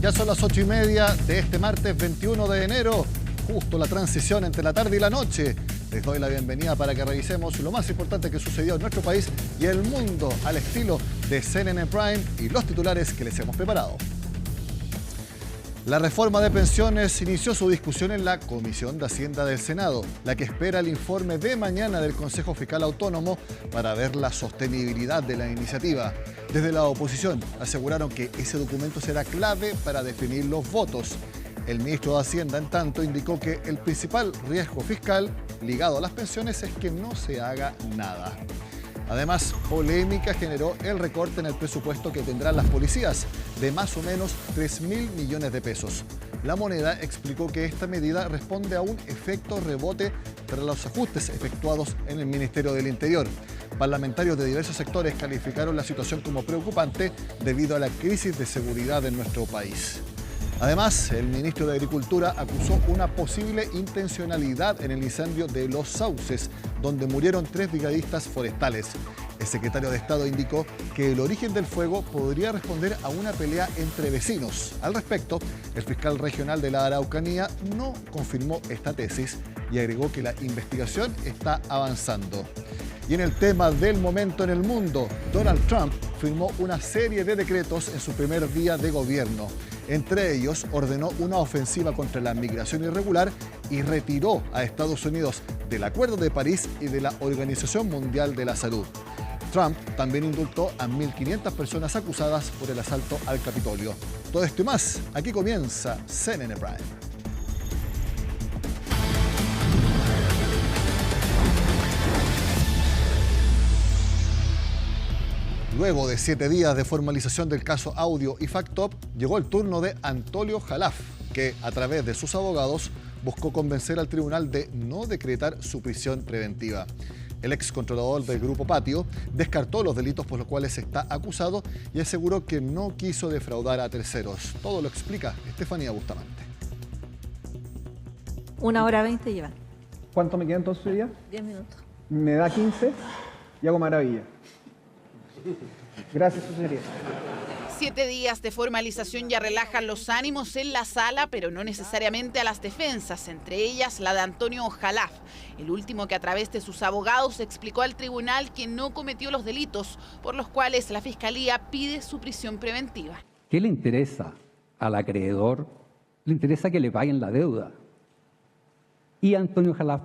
Ya son las 8:30 de este martes 21 de enero, justo la transición entre la tarde y la noche. Les doy la bienvenida para que revisemos lo más importante que sucedió en nuestro país y el mundo al estilo de CNN Prime y los titulares que les hemos preparado. La reforma de pensiones inició su discusión en la Comisión de Hacienda del Senado, la que espera el informe de mañana del Consejo Fiscal Autónomo para ver la sostenibilidad de la iniciativa. Desde la oposición aseguraron que ese documento será clave para definir los votos. El ministro de Hacienda, en tanto, indicó que el principal riesgo fiscal ligado a las pensiones es que no se haga nada. Además, polémica generó el recorte en el presupuesto que tendrán las policías, de más o menos 3.000 millones de pesos. La Moneda explicó que esta medida responde a un efecto rebote tras los ajustes efectuados en el Ministerio del Interior. Parlamentarios de diversos sectores calificaron la situación como preocupante debido a la crisis de seguridad en nuestro país. Además, el ministro de Agricultura acusó una posible intencionalidad en el incendio de Los Sauces, donde murieron 3 brigadistas forestales. El secretario de Estado indicó que el origen del fuego podría responder a una pelea entre vecinos. Al respecto, el fiscal regional de la Araucanía no confirmó esta tesis y agregó que la investigación está avanzando. Y en el tema del momento en el mundo, Donald Trump firmó una serie de decretos en su primer día de gobierno. Entre ellos, ordenó una ofensiva contra la migración irregular y retiró a Estados Unidos del Acuerdo de París y de la Organización Mundial de la Salud. Trump también indultó a 1.500 personas acusadas por el asalto al Capitolio. Todo esto y más, aquí comienza CNN Prime. Luego de 7 días de formalización del caso Audio y FactTop, llegó el turno de Antonio Jalaf, que a través de sus abogados buscó convencer al tribunal de no decretar su prisión preventiva. El excontrolador del Grupo Patio descartó los delitos por los cuales está acusado y aseguró que no quiso defraudar a terceros. Todo lo explica Estefanía Bustamante. 1:20 llevan. ¿Cuánto me queda entonces hoy día? 10 minutos. Me da 15 y hago maravilla. Gracias, su señoría. 7 días de formalización ya relajan los ánimos en la sala, pero no necesariamente a las defensas, entre ellas la de Antonio Jalaf, el último que a través de sus abogados explicó al tribunal que no cometió los delitos por los cuales la Fiscalía pide su prisión preventiva. ¿Qué le interesa al acreedor? Le interesa que le paguen la deuda. Y Antonio Jalaf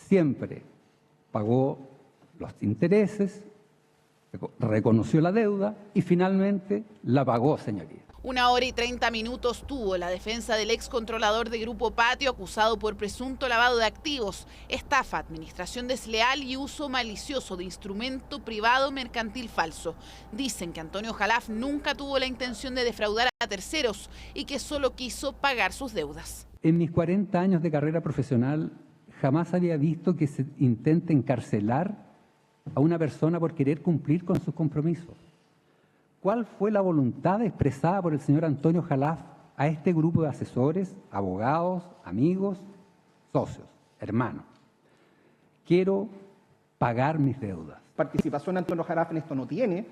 siempre pagó los intereses, reconoció la deuda y finalmente la pagó, señoría. 1:30 tuvo la defensa del excontrolador de Grupo Patio acusado por presunto lavado de activos, estafa, administración desleal y uso malicioso de instrumento privado mercantil falso. Dicen que Antonio Jalaf nunca tuvo la intención de defraudar a terceros y que solo quiso pagar sus deudas. En mis 40 años de carrera profesional jamás había visto que se intente encarcelar a una persona por querer cumplir con sus compromisos. ¿Cuál fue la voluntad expresada por el señor Antonio Jalaf a este grupo de asesores, abogados, amigos, socios, hermanos? Quiero pagar mis deudas. Participación Antonio Jalaf en esto no tiene.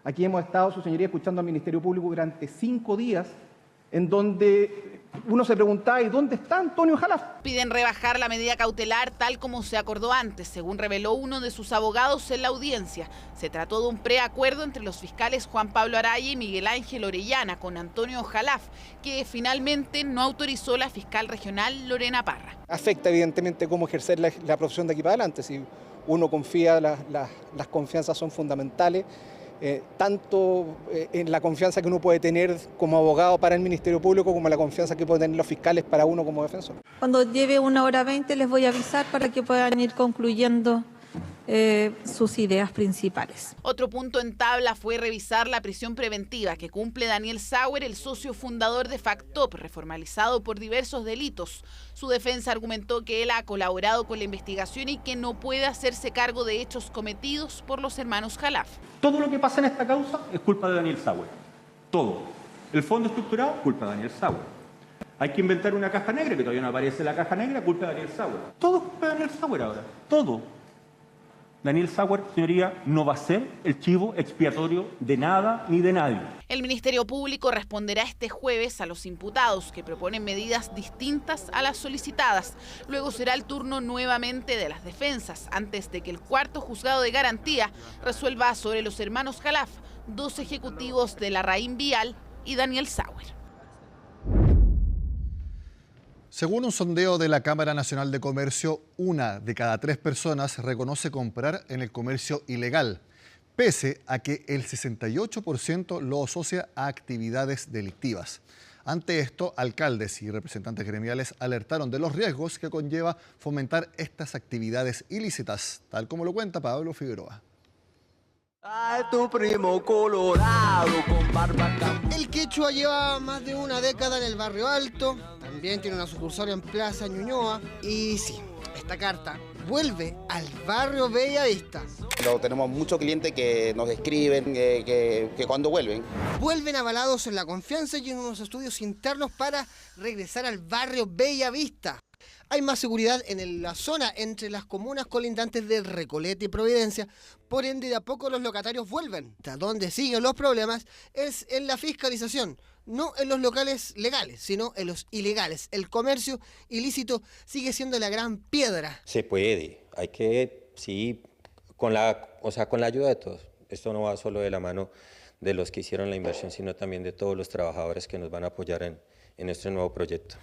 Aquí hemos estado, su señoría, escuchando al Ministerio Público durante 5 días, en donde uno se preguntaba, ¿y dónde está Antonio Jalaf? Piden rebajar la medida cautelar tal como se acordó antes, según reveló uno de sus abogados en la audiencia. Se trató de un preacuerdo entre los fiscales Juan Pablo Araya y Miguel Ángel Orellana con Antonio Jalaf, que finalmente no autorizó la fiscal regional Lorena Parra. Afecta evidentemente cómo ejercer la profesión de aquí para adelante. Si uno confía, las confianzas son fundamentales. Tanto en la confianza que uno puede tener como abogado para el Ministerio Público como la confianza que pueden tener los fiscales para uno como defensor. Cuando lleve 1:20 les voy a avisar para que puedan ir concluyendo sus ideas principales. Otro punto en tabla fue revisar la prisión preventiva que cumple Daniel Sauer, el socio fundador de FactTop, reformalizado por diversos delitos. Su defensa argumentó que él ha colaborado con la investigación y que no puede hacerse cargo de hechos cometidos por los hermanos Jalaf. Todo lo que pasa en esta causa es culpa de Daniel Sauer. Todo. El fondo estructurado, culpa de Daniel Sauer. Hay que inventar una caja negra, que todavía no aparece la caja negra, culpa de Daniel Sauer. Todo es culpa de Daniel Sauer ahora. Todo. Daniel Sauer, señoría, no va a ser el chivo expiatorio de nada ni de nadie. El Ministerio Público responderá este jueves a los imputados que proponen medidas distintas a las solicitadas. Luego será el turno nuevamente de las defensas, antes de que el cuarto juzgado de garantía resuelva sobre los hermanos Khalaf, dos ejecutivos de Larraín Vial y Daniel Sauer. Según un sondeo de la Cámara Nacional de Comercio, 1 de cada 3 personas reconoce comprar en el comercio ilegal, pese a que el 68% lo asocia a actividades delictivas. Ante esto, alcaldes y representantes gremiales alertaron de los riesgos que conlleva fomentar estas actividades ilícitas, tal como lo cuenta Pablo Figueroa. Ay, tu primo colorado con barba. El quechua lleva más de una década en el Barrio Alto, también tiene una sucursal en Plaza Ñuñoa y sí, esta carta vuelve al barrio Bella Vista. Tenemos muchos clientes que nos escriben que cuando vuelven. Vuelven avalados en la confianza y en unos estudios internos para regresar al barrio Bella Vista. Hay más seguridad en la zona entre las comunas colindantes de Recoleta y Providencia, por ende de a poco los locatarios vuelven. A donde siguen los problemas es en la fiscalización, no en los locales legales, sino en los ilegales. El comercio ilícito sigue siendo la gran piedra. Se puede, hay que, sí, con la ayuda de todos. Esto no va solo de la mano de los que hicieron la inversión, sino también de todos los trabajadores que nos van a apoyar en este nuevo proyecto.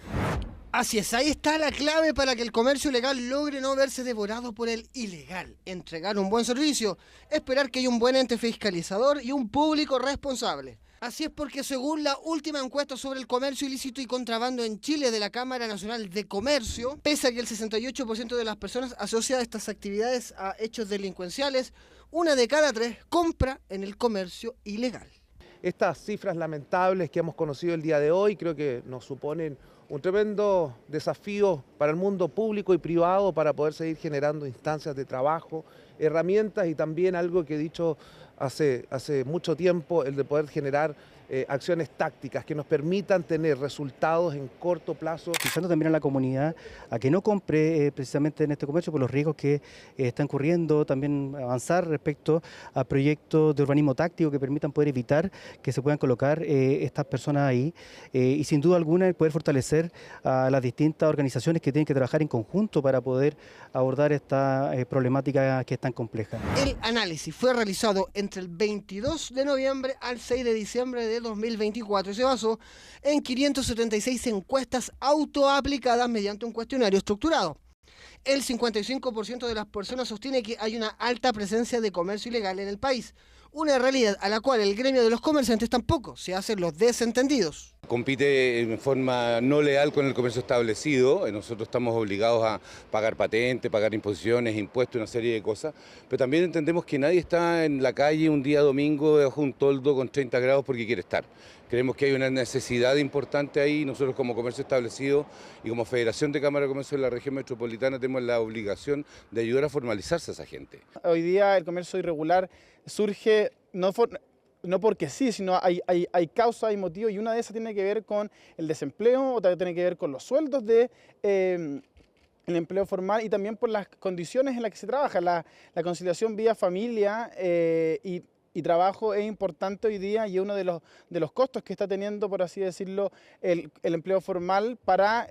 Así es, ahí está la clave para que el comercio legal logre no verse devorado por el ilegal. Entregar un buen servicio, esperar que haya un buen ente fiscalizador y un público responsable. Así es porque según la última encuesta sobre el comercio ilícito y contrabando en Chile de la Cámara Nacional de Comercio, pese a que el 68% de las personas asocia estas actividades a hechos delincuenciales, 1 de cada 3 compra en el comercio ilegal. Estas cifras lamentables que hemos conocido el día de hoy creo que nos suponen un tremendo desafío para el mundo público y privado para poder seguir generando instancias de trabajo, herramientas y también algo que he dicho hace mucho tiempo, el de poder generar acciones tácticas que nos permitan tener resultados en corto plazo. Pensando también a la comunidad a que no compre precisamente en este comercio por los riesgos que están corriendo, también avanzar respecto a proyectos de urbanismo táctico que permitan poder evitar que se puedan colocar estas personas ahí y sin duda alguna el poder fortalecer a las distintas organizaciones que tienen que trabajar en conjunto para poder abordar esta problemática que es tan compleja. El análisis fue realizado entre el 22 de noviembre al 6 de diciembre de 2024 y se basó en 576 encuestas autoaplicadas mediante un cuestionario estructurado. El 55% de las personas sostiene que hay una alta presencia de comercio ilegal en el país, una realidad a la cual el gremio de los comerciantes tampoco se hacen los desentendidos. Compite en forma no leal con el comercio establecido, nosotros estamos obligados a pagar patente, pagar imposiciones, impuestos, una serie de cosas, pero también entendemos que nadie está en la calle un día domingo bajo un toldo con 30 grados porque quiere estar. Creemos que hay una necesidad importante ahí, nosotros como comercio establecido y como Federación de Cámara de Comercio de la Región Metropolitana tenemos la obligación de ayudar a formalizarse a esa gente. Hoy día el comercio irregular surge no porque sí, sino hay causa, hay motivo y una de esas tiene que ver con el desempleo, otra tiene que ver con los sueldos de el empleo formal y también por las condiciones en las que se trabaja. La conciliación vía familia y trabajo es importante hoy día y es uno de los costos que está teniendo, por así decirlo, el empleo formal para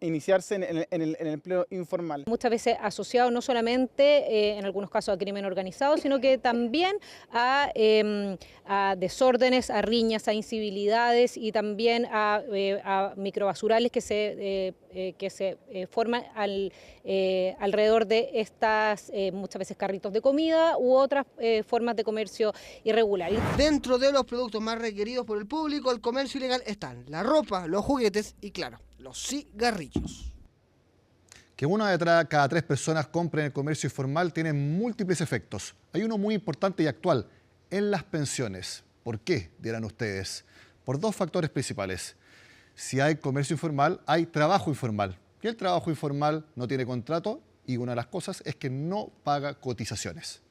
iniciarse en el empleo informal. Muchas veces asociado no solamente en algunos casos a crimen organizado, sino que también a desórdenes, a riñas, a incivilidades y también a microbasurales que se forman alrededor de estas muchas veces carritos de comida u otras formas de comercio irregular. Dentro de los productos más requeridos por el público, el comercio ilegal están la ropa, los juguetes y claro, los cigarrillos. Que 1 de cada 3 personas compren en el comercio informal tiene múltiples efectos. Hay uno muy importante y actual, en las pensiones. ¿Por qué, dirán ustedes? Por 2 factores principales. Si hay comercio informal, hay trabajo informal. Y el trabajo informal no tiene contrato y una de las cosas es que no paga cotizaciones.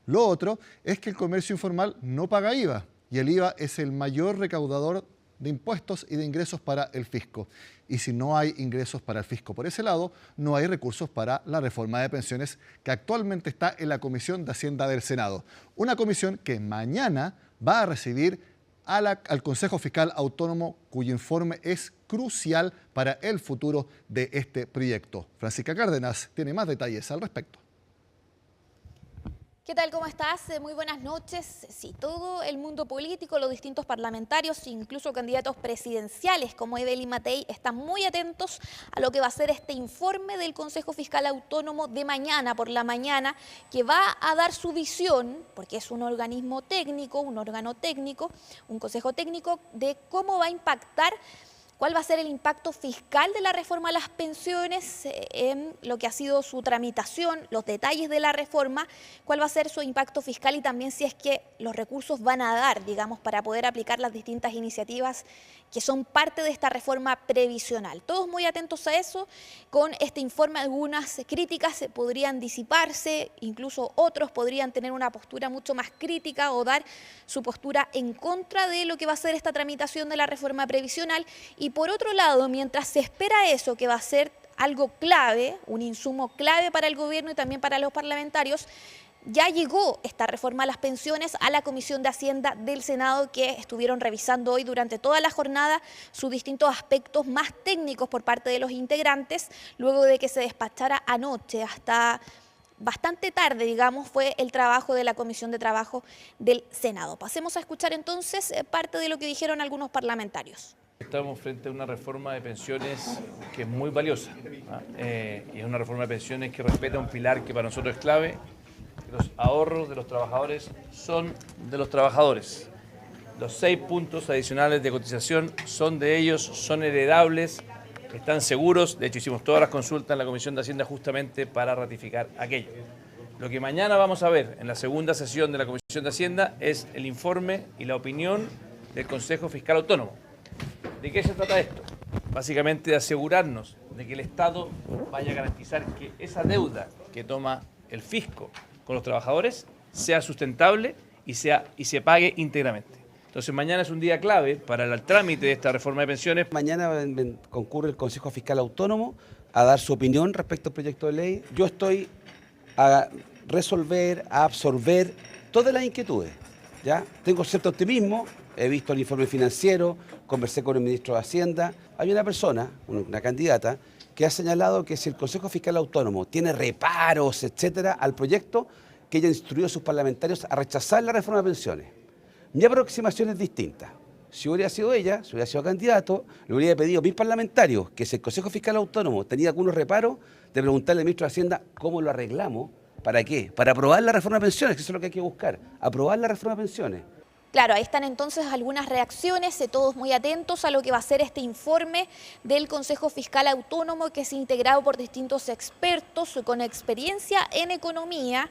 Lo otro es que el comercio informal no paga IVA y el IVA es el mayor recaudador de impuestos y de ingresos para el fisco. Y si no hay ingresos para el fisco por ese lado, no hay recursos para la reforma de pensiones que actualmente está en la Comisión de Hacienda del Senado. Una comisión que mañana va a recibir al Consejo Fiscal Autónomo, cuyo informe es crucial para el futuro de este proyecto. Francisca Cárdenas tiene más detalles al respecto. ¿Qué tal? ¿Cómo estás? Muy buenas noches. Sí, todo el mundo político, los distintos parlamentarios, incluso candidatos presidenciales como Evelyn Matei, están muy atentos a lo que va a ser este informe del Consejo Fiscal Autónomo de mañana por la mañana, que va a dar su visión, porque es un organismo técnico, un órgano técnico, un consejo técnico, de cómo va a impactar. ¿Cuál va a ser el impacto fiscal de la reforma a las pensiones en lo que ha sido su tramitación, los detalles de la reforma? ¿Cuál va a ser su impacto fiscal y también si es que los recursos van a dar, digamos, para poder aplicar las distintas iniciativas que son parte de esta reforma previsional? Todos muy atentos a eso. Con este informe algunas críticas podrían disiparse, incluso otros podrían tener una postura mucho más crítica o dar su postura en contra de lo que va a ser esta tramitación de la reforma previsional. Y por otro lado, mientras se espera eso, que va a ser algo clave, un insumo clave para el gobierno y también para los parlamentarios, ya llegó esta reforma a las pensiones a la Comisión de Hacienda del Senado, que estuvieron revisando hoy durante toda la jornada sus distintos aspectos más técnicos por parte de los integrantes, luego de que se despachara anoche hasta bastante tarde, digamos, fue el trabajo de la Comisión de Trabajo del Senado. Pasemos a escuchar entonces parte de lo que dijeron algunos parlamentarios. Estamos frente a una reforma de pensiones que es muy valiosa, y es una reforma de pensiones que respeta un pilar que para nosotros es clave. Los ahorros de los trabajadores son de los trabajadores. Los 6 puntos adicionales de cotización son de ellos, son heredables, están seguros. De hecho, hicimos todas las consultas en la Comisión de Hacienda justamente para ratificar aquello. Lo que mañana vamos a ver en la segunda sesión de la Comisión de Hacienda es el informe y la opinión del Consejo Fiscal Autónomo. ¿De qué se trata esto? Básicamente de asegurarnos de que el Estado vaya a garantizar que esa deuda que toma el fisco con los trabajadores sea sustentable y se pague íntegramente. Entonces mañana es un día clave para el trámite de esta reforma de pensiones. Mañana concurre el Consejo Fiscal Autónomo a dar su opinión respecto al proyecto de ley. Yo estoy a resolver, a absorber todas las inquietudes, ¿ya? Tengo cierto optimismo, he visto el informe financiero, conversé con el ministro de Hacienda. Hay una persona, una candidata, que ha señalado que si el Consejo Fiscal Autónomo tiene reparos, etcétera, al proyecto, que ella instruyó a sus parlamentarios a rechazar la reforma de pensiones. Mi aproximación es distinta. Si hubiera sido ella, si hubiera sido candidato, le hubiera pedido a mis parlamentarios que si el Consejo Fiscal Autónomo tenía algunos reparos, de preguntarle al ministro de Hacienda cómo lo arreglamos. ¿Para qué? Para aprobar la reforma de pensiones, que eso es lo que hay que buscar, aprobar la reforma de pensiones. Claro, ahí están entonces algunas reacciones, todos muy atentos a lo que va a ser este informe del Consejo Fiscal Autónomo, que es integrado por distintos expertos con experiencia en economía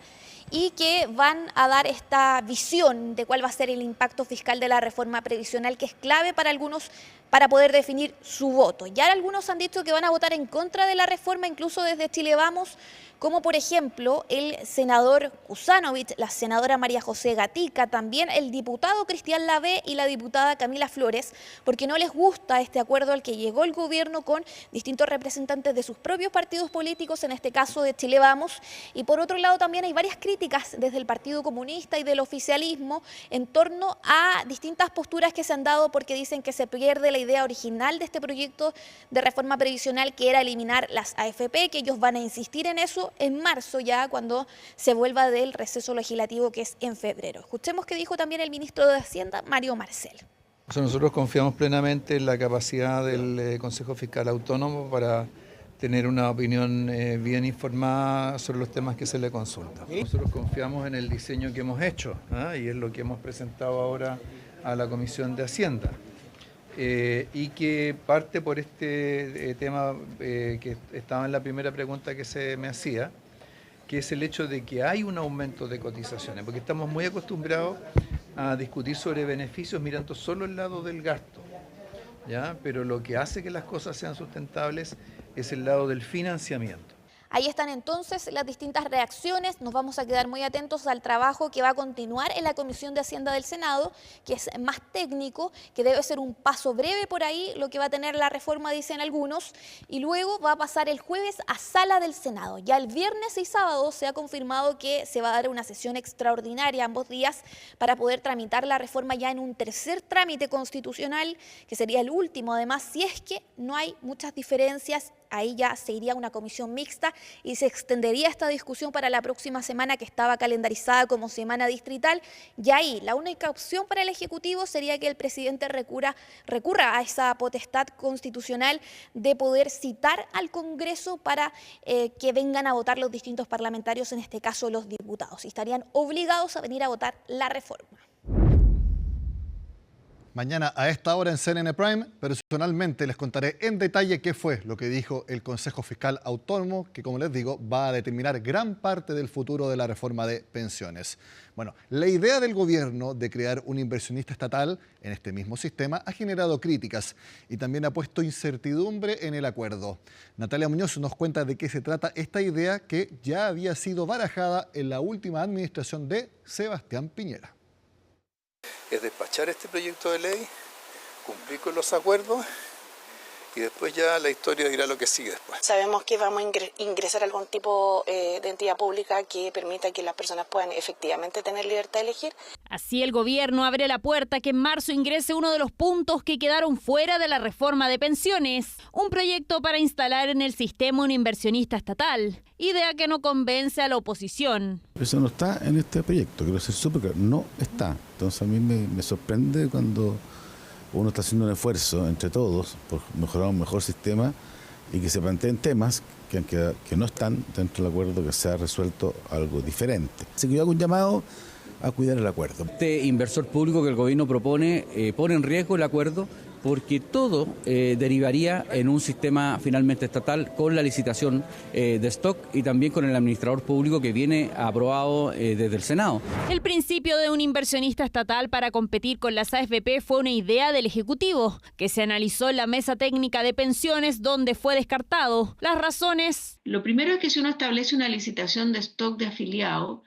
y que van a dar esta visión de cuál va a ser el impacto fiscal de la reforma previsional, que es clave para algunos para poder definir su voto. Ya algunos han dicho que van a votar en contra de la reforma, incluso desde Chile Vamos, como por ejemplo el senador Kusanovich, la senadora María José Gatica, también el diputado Cristian Lavé y la diputada Camila Flores, porque no les gusta este acuerdo al que llegó el gobierno con distintos representantes de sus propios partidos políticos, en este caso de Chile Vamos, y por otro lado también hay varias críticas desde el Partido Comunista y del oficialismo en torno a distintas posturas que se han dado, porque dicen que se pierde la idea original de este proyecto de reforma previsional, que era eliminar las AFP, que ellos van a insistir en eso en marzo ya, cuando se vuelva del receso legislativo, que es en febrero. Escuchemos qué dijo también el ministro de Hacienda, Mario Marcel. Nosotros confiamos plenamente en la capacidad del Consejo Fiscal Autónomo para tener una opinión bien informada sobre los temas que se le consultan. Nosotros confiamos en el diseño que hemos hecho, y es lo que hemos presentado ahora a la Comisión de Hacienda. Y que parte por este tema que estaba en la primera pregunta que se me hacía, que es el hecho de que hay un aumento de cotizaciones, porque estamos muy acostumbrados a discutir sobre beneficios mirando solo el lado del gasto, ¿ya? Pero lo que hace que las cosas sean sustentables es el lado del financiamiento. Ahí están entonces las distintas reacciones. Nos vamos a quedar muy atentos al trabajo que va a continuar en la Comisión de Hacienda del Senado, que es más técnico, que debe ser un paso breve por ahí, lo que va a tener la reforma, dicen algunos, y luego va a pasar el jueves a Sala del Senado. Ya el viernes y sábado se ha confirmado que se va a dar una sesión extraordinaria ambos días para poder tramitar la reforma ya en un tercer trámite constitucional, que sería el último, además, si es que no hay muchas diferencias. Ahí ya se iría a una comisión mixta y se extendería esta discusión para la próxima semana, que estaba calendarizada como semana distrital. Y ahí la única opción para el Ejecutivo sería que el presidente recurra a esa potestad constitucional de poder citar al Congreso para que vengan a votar los distintos parlamentarios, en este caso los diputados, y estarían obligados a venir a votar la reforma. Mañana a esta hora en CNN Prime, personalmente les contaré en detalle qué fue lo que dijo el Consejo Fiscal Autónomo, que como les digo, va a determinar gran parte del futuro de la reforma de pensiones. Bueno, la idea del gobierno de crear un inversionista estatal en este mismo sistema ha generado críticas y también ha puesto incertidumbre en el acuerdo. Natalia Muñoz nos cuenta de qué se trata esta idea que ya había sido barajada en la última administración de Sebastián Piñera. Es despachar este proyecto de ley, cumplir con los acuerdos y después ya la historia dirá lo que sigue después. Sabemos que vamos a ingresar a algún tipo de entidad pública que permita que las personas puedan efectivamente tener libertad de elegir. Así el gobierno abre la puerta a que en marzo ingrese uno de los puntos que quedaron fuera de la reforma de pensiones, un proyecto para instalar en el sistema un inversionista estatal, idea que no convence a la oposición. Eso no está en este proyecto, quiero ser súper claro, no está. Entonces a mí me sorprende cuando uno está haciendo un esfuerzo entre todos por mejorar un mejor sistema y que se planteen temas que no están dentro del acuerdo, que se ha resuelto algo diferente. Así que yo hago un llamado a cuidar el acuerdo. Este inversor público que el gobierno propone pone en riesgo el acuerdo porque todo derivaría en un sistema finalmente estatal con la licitación de stock y también con el administrador público que viene aprobado desde el Senado. El principio de un inversionista estatal para competir con las AFP fue una idea del Ejecutivo, que se analizó en la mesa técnica de pensiones, donde fue descartado. Las razones: lo primero es que si uno establece una licitación de stock de afiliado,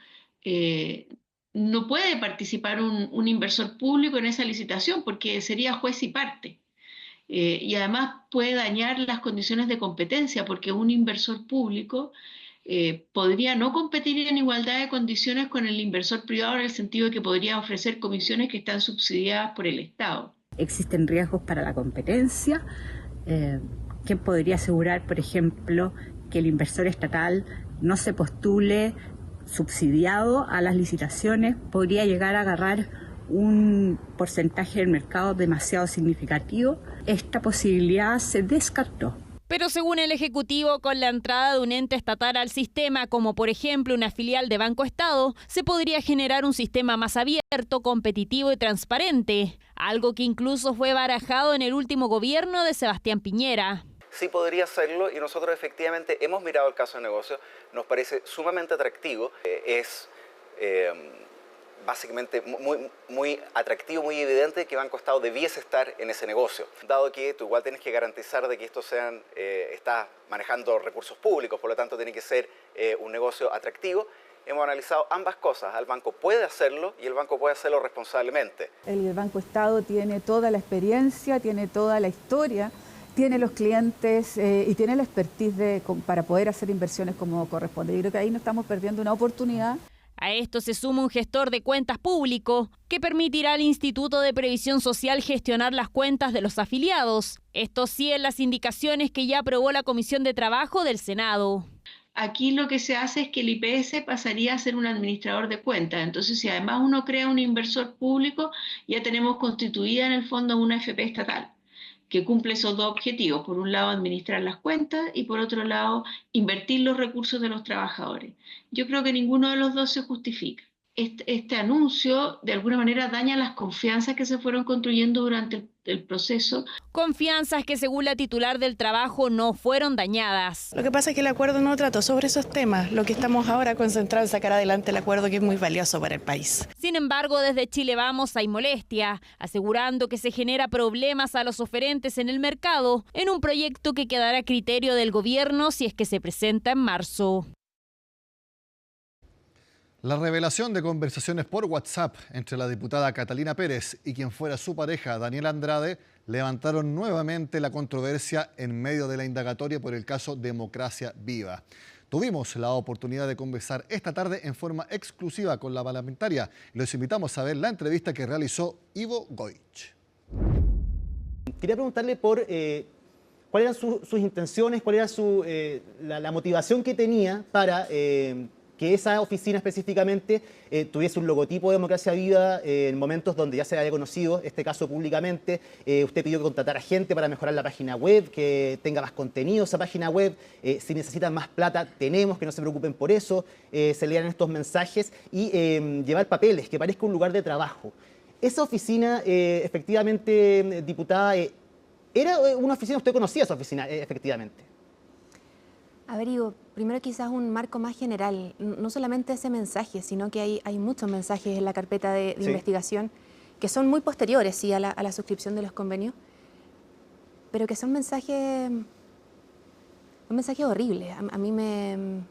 no puede participar un inversor público en esa licitación porque sería juez y parte. Y además puede dañar las condiciones de competencia porque un inversor público podría no competir en igualdad de condiciones con el inversor privado, en el sentido de que podría ofrecer comisiones que están subsidiadas por el Estado. Existen riesgos para la competencia. ¿Quién podría asegurar, por ejemplo, que el inversor estatal no se postule subsidiado a las licitaciones? Podría llegar a agarrar un porcentaje del mercado demasiado significativo. Esta posibilidad se descartó. Pero según el Ejecutivo, con la entrada de un ente estatal al sistema, como por ejemplo una filial de Banco Estado, se podría generar un sistema más abierto, competitivo y transparente, algo que incluso fue barajado en el último gobierno de Sebastián Piñera. Sí podría hacerlo y nosotros efectivamente hemos mirado el caso de negocio, nos parece sumamente atractivo, es básicamente muy atractivo, muy evidente que Banco Estado debiese estar en ese negocio, dado que tú igual tienes que garantizar de que esto está manejando recursos públicos, por lo tanto tiene que ser un negocio atractivo. Hemos analizado ambas cosas, el banco puede hacerlo y el banco puede hacerlo responsablemente. El Banco Estado tiene toda la experiencia, tiene toda la historia, tiene los clientes y tiene la expertise para poder hacer inversiones como corresponde. Yo creo que ahí no estamos perdiendo una oportunidad. A esto se suma un gestor de cuentas público que permitirá al Instituto de Previsión Social gestionar las cuentas de los afiliados. Esto sí en las indicaciones que ya aprobó la Comisión de Trabajo del Senado. Aquí lo que se hace es que el IPS pasaría a ser un administrador de cuentas. Entonces, si además uno crea un inversor público, ya tenemos constituida en el fondo una AFP estatal que cumple esos dos objetivos. Por un lado, administrar las cuentas y por otro lado, invertir los recursos de los trabajadores. Yo creo que ninguno de los dos se justifica. este anuncio de alguna manera daña las confianzas que se fueron construyendo durante el proceso. Confianzas que según la titular del trabajo no fueron dañadas. Lo que pasa es que el acuerdo no trató sobre esos temas. Lo que estamos ahora concentrados en sacar adelante el acuerdo, que es muy valioso para el país. Sin embargo, desde Chile Vamos hay molestia, asegurando que se genera problemas a los oferentes en el mercado en un proyecto que quedará a criterio del gobierno si es que se presenta en marzo. La revelación de conversaciones por WhatsApp entre la diputada Catalina Pérez y quien fuera su pareja, Daniel Andrade, levantaron nuevamente la controversia en medio de la indagatoria por el caso Democracia Viva. Tuvimos la oportunidad de conversar esta tarde en forma exclusiva con la parlamentaria. Los invitamos a ver la entrevista que realizó Ivo Goich. Quería preguntarle por cuáles eran sus intenciones, cuál era la motivación que tenía para que esa oficina específicamente tuviese un logotipo de Democracia Viva en momentos donde ya se había conocido este caso públicamente. Usted pidió que contratara gente para mejorar la página web, que tenga más contenido esa página web. Si necesitan más plata, tenemos, que no se preocupen por eso. Se lean estos mensajes y llevar papeles, que parezca un lugar de trabajo. Esa oficina, efectivamente, diputada, ¿era una oficina? ¿Usted conocía esa oficina, efectivamente? A ver, Ivo, primero quizás un marco más general, no solamente ese mensaje, sino que hay muchos mensajes en la carpeta de investigación que son muy posteriores, sí, a la suscripción de los convenios, pero que son mensajes horribles. A mí me...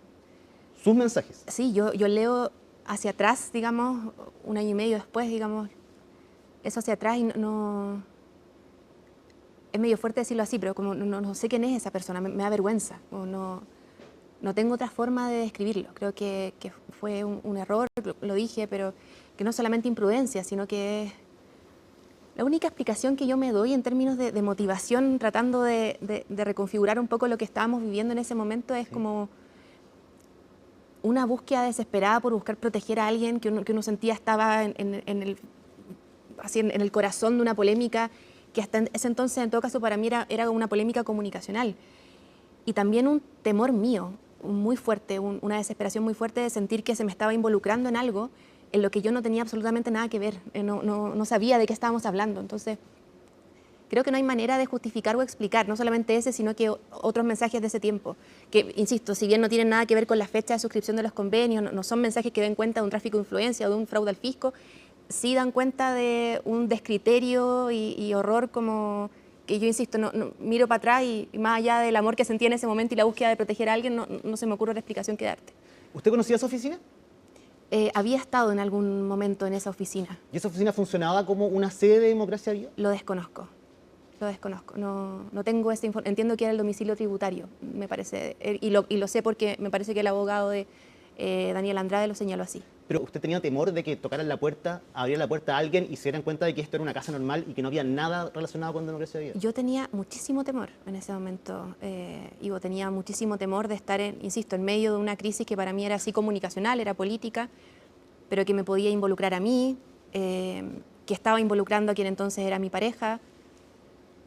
¿Sus mensajes? Sí, yo leo hacia atrás, digamos, un año y medio después, digamos, eso hacia atrás y no... Es medio fuerte decirlo así, pero como no sé quién es esa persona, me da vergüenza. No tengo otra forma de describirlo. Creo que fue un error, lo dije, pero que no solamente imprudencia, sino que la única explicación que yo me doy en términos de motivación, tratando de reconfigurar un poco lo que estábamos viviendo en ese momento, es como una búsqueda desesperada por buscar proteger a alguien que uno sentía estaba en el corazón de una polémica que hasta ese entonces, en todo caso, para mí era una polémica comunicacional. Y también un temor mío muy fuerte, una desesperación muy fuerte de sentir que se me estaba involucrando en algo en lo que yo no tenía absolutamente nada que ver, no sabía de qué estábamos hablando. Entonces, creo que no hay manera de justificar o explicar, no solamente ese, sino que otros mensajes de ese tiempo, que, insisto, si bien no tienen nada que ver con la fecha de suscripción de los convenios, no son mensajes que den cuenta de un tráfico de influencia o de un fraude al fisco, sí dan cuenta de un descriterio y horror como que yo, insisto, no miro para atrás y más allá del amor que sentía en ese momento y la búsqueda de proteger a alguien, no se me ocurre otra explicación que darte. ¿Usted conocía esa oficina? Había estado en algún momento en esa oficina. ¿Y esa oficina funcionaba como una sede de Democracia Viva? Lo desconozco. No tengo esa información. Entiendo que era el domicilio tributario, me parece, y lo sé porque me parece que el abogado de Daniel Andrade lo señaló así. ¿Pero usted tenía temor de que tocaran la puerta, abrieran la puerta a alguien y se dieran cuenta de que esto era una casa normal y que no había nada relacionado con Democracia Viva? Yo tenía muchísimo temor en ese momento, Ivo, tenía muchísimo temor de estar, insisto, en medio de una crisis que para mí era así comunicacional, era política, pero que me podía involucrar a mí, que estaba involucrando a quien entonces era mi pareja.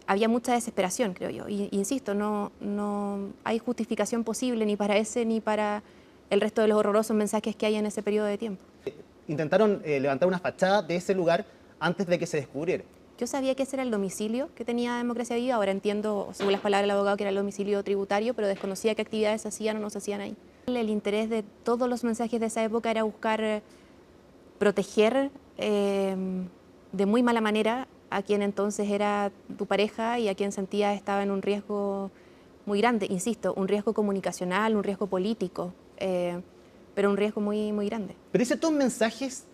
Había mucha desesperación, creo yo. Y, insisto, no hay justificación posible ni para ese ni para el resto de los horrorosos mensajes que hay en ese periodo de tiempo. Intentaron levantar una fachada de ese lugar antes de que se descubriera. Yo sabía que ese era el domicilio que tenía Democracia Viva, ahora entiendo, según las palabras del abogado, que era el domicilio tributario, pero desconocía qué actividades se hacían o no se hacían ahí. El interés de todos los mensajes de esa época era buscar proteger de muy mala manera a quien entonces era tu pareja y a quien sentía estaba en un riesgo muy grande, insisto, un riesgo comunicacional, un riesgo político, pero un riesgo muy, muy grande. Pero hice estos mensajes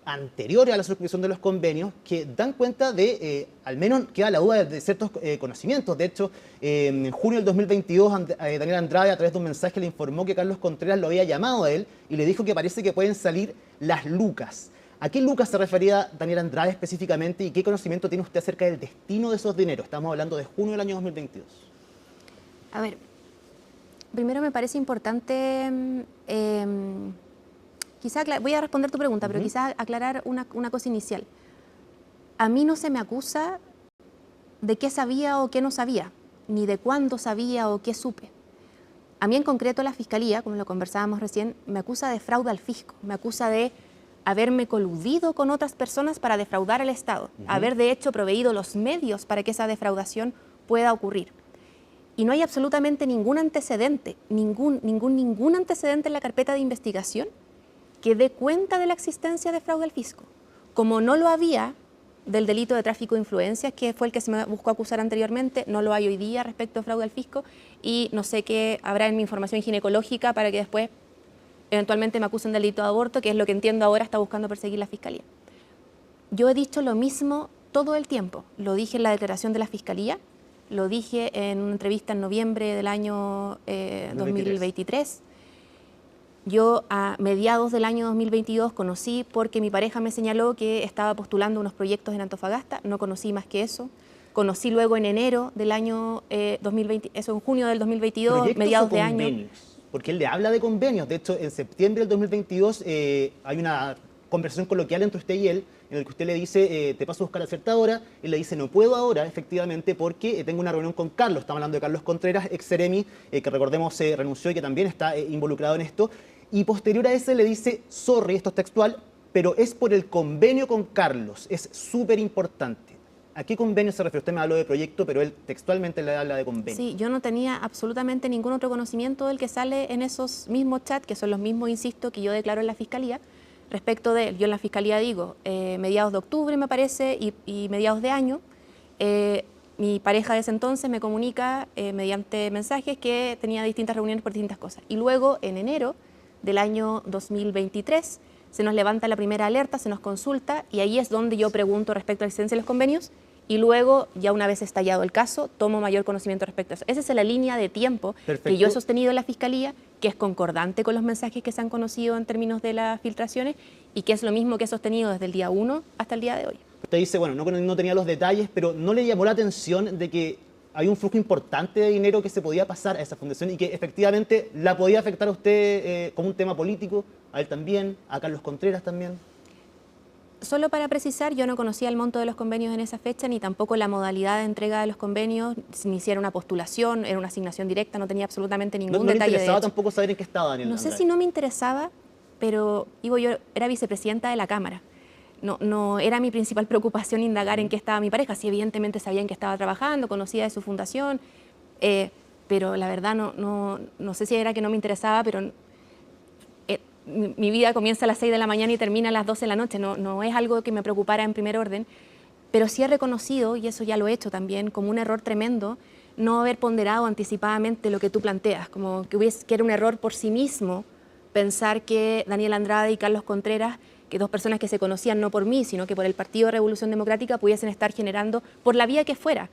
anteriores a la suscripción de los convenios que dan cuenta de, al menos queda la duda de ciertos conocimientos. De hecho, en junio del 2022, Daniel Andrade a través de un mensaje le informó que Carlos Contreras lo había llamado a él y le dijo que parece que pueden salir las lucas. ¿A qué lucas se refería Daniel Andrade específicamente y qué conocimiento tiene usted acerca del destino de esos dineros? Estamos hablando de junio del año 2022. A ver, primero me parece importante, quizá voy a responder tu pregunta, pero quizás aclarar una cosa inicial. A mí no se me acusa de qué sabía o qué no sabía, ni de cuándo sabía o qué supe. A mí en concreto la Fiscalía, como lo conversábamos recién, me acusa de fraude al fisco, me acusa de haberme coludido con otras personas para defraudar al Estado, haber de hecho proveído los medios para que esa defraudación pueda ocurrir. Y no hay absolutamente ningún antecedente, ningún antecedente en la carpeta de investigación que dé cuenta de la existencia de fraude al fisco. Como no lo había del delito de tráfico de influencias, que fue el que se me buscó acusar anteriormente, no lo hay hoy día respecto a fraude al fisco, y no sé qué habrá en mi información ginecológica para que después eventualmente me acusen del delito de aborto, que es lo que entiendo ahora está buscando perseguir la Fiscalía. Yo he dicho lo mismo todo el tiempo, lo dije en la declaración de la Fiscalía, lo dije en una entrevista en noviembre del año 2023. Yo a mediados del año 2022 conocí porque mi pareja me señaló que estaba postulando unos proyectos en Antofagasta, no conocí más que eso. Conocí luego en enero del año 2020, eso en junio del 2022, mediados de año. Porque él le habla de convenios. De hecho, en septiembre del 2022 hay una conversación coloquial entre usted y él, en el que usted le dice, te paso a buscar a cierta hora. Él le dice, no puedo ahora, efectivamente, porque tengo una reunión con Carlos. Estamos hablando de Carlos Contreras, ex Seremi, que recordemos renunció y que también está involucrado en esto. Y posterior a ese le dice, sorry, esto es textual, pero es por el convenio con Carlos. Es súper importante. ¿A qué convenio se refiere? Usted me habló de proyecto, pero él textualmente le habla de convenio. Sí, yo no tenía absolutamente ningún otro conocimiento del que sale en esos mismos chats, que son los mismos, insisto, que yo declaro en la Fiscalía. Respecto de él, yo en la Fiscalía digo, mediados de octubre me parece, y mediados de año, mi pareja de ese entonces me comunica mediante mensajes que tenía distintas reuniones por distintas cosas. Y luego, en enero del año 2023, se nos levanta la primera alerta, se nos consulta, y ahí es donde yo pregunto respecto a la existencia de los convenios, y luego, ya una vez estallado el caso, tomo mayor conocimiento respecto a eso. Esa es la línea de tiempo que yo he sostenido en la Fiscalía, que es concordante con los mensajes que se han conocido en términos de las filtraciones, y que es lo mismo que he sostenido desde el día 1 hasta el día de hoy. Usted dice, bueno, no tenía los detalles, pero ¿no le llamó la atención de que hay un flujo importante de dinero que se podía pasar a esa fundación y que efectivamente la podía afectar a usted como un tema político, a él también, a Carlos Contreras también? Solo para precisar, yo no conocía el monto de los convenios en esa fecha, ni tampoco la modalidad de entrega de los convenios, ni si era una postulación, era una asignación directa, no tenía absolutamente ningún detalle. ¿No le interesaba tampoco saber en qué estaba Daniel Andrade? No sé si no me interesaba, pero yo era vicepresidenta de la Cámara. No era mi principal preocupación indagar en qué estaba mi pareja. Sí, evidentemente sabía en qué estaba trabajando, conocía de su fundación, pero la verdad no sé si era que no me interesaba, pero mi vida comienza a las 6 de la mañana y termina a las 12 de la noche. No es algo que me preocupara en primer orden, pero sí he reconocido, y eso ya lo he hecho también, como un error tremendo, no haber ponderado anticipadamente lo que tú planteas, como que era un error por sí mismo pensar que Daniel Andrade y Carlos Contreras, que dos personas que se conocían no por mí, sino que por el Partido de Revolución Democrática, pudiesen estar generando, por la vía que fuera,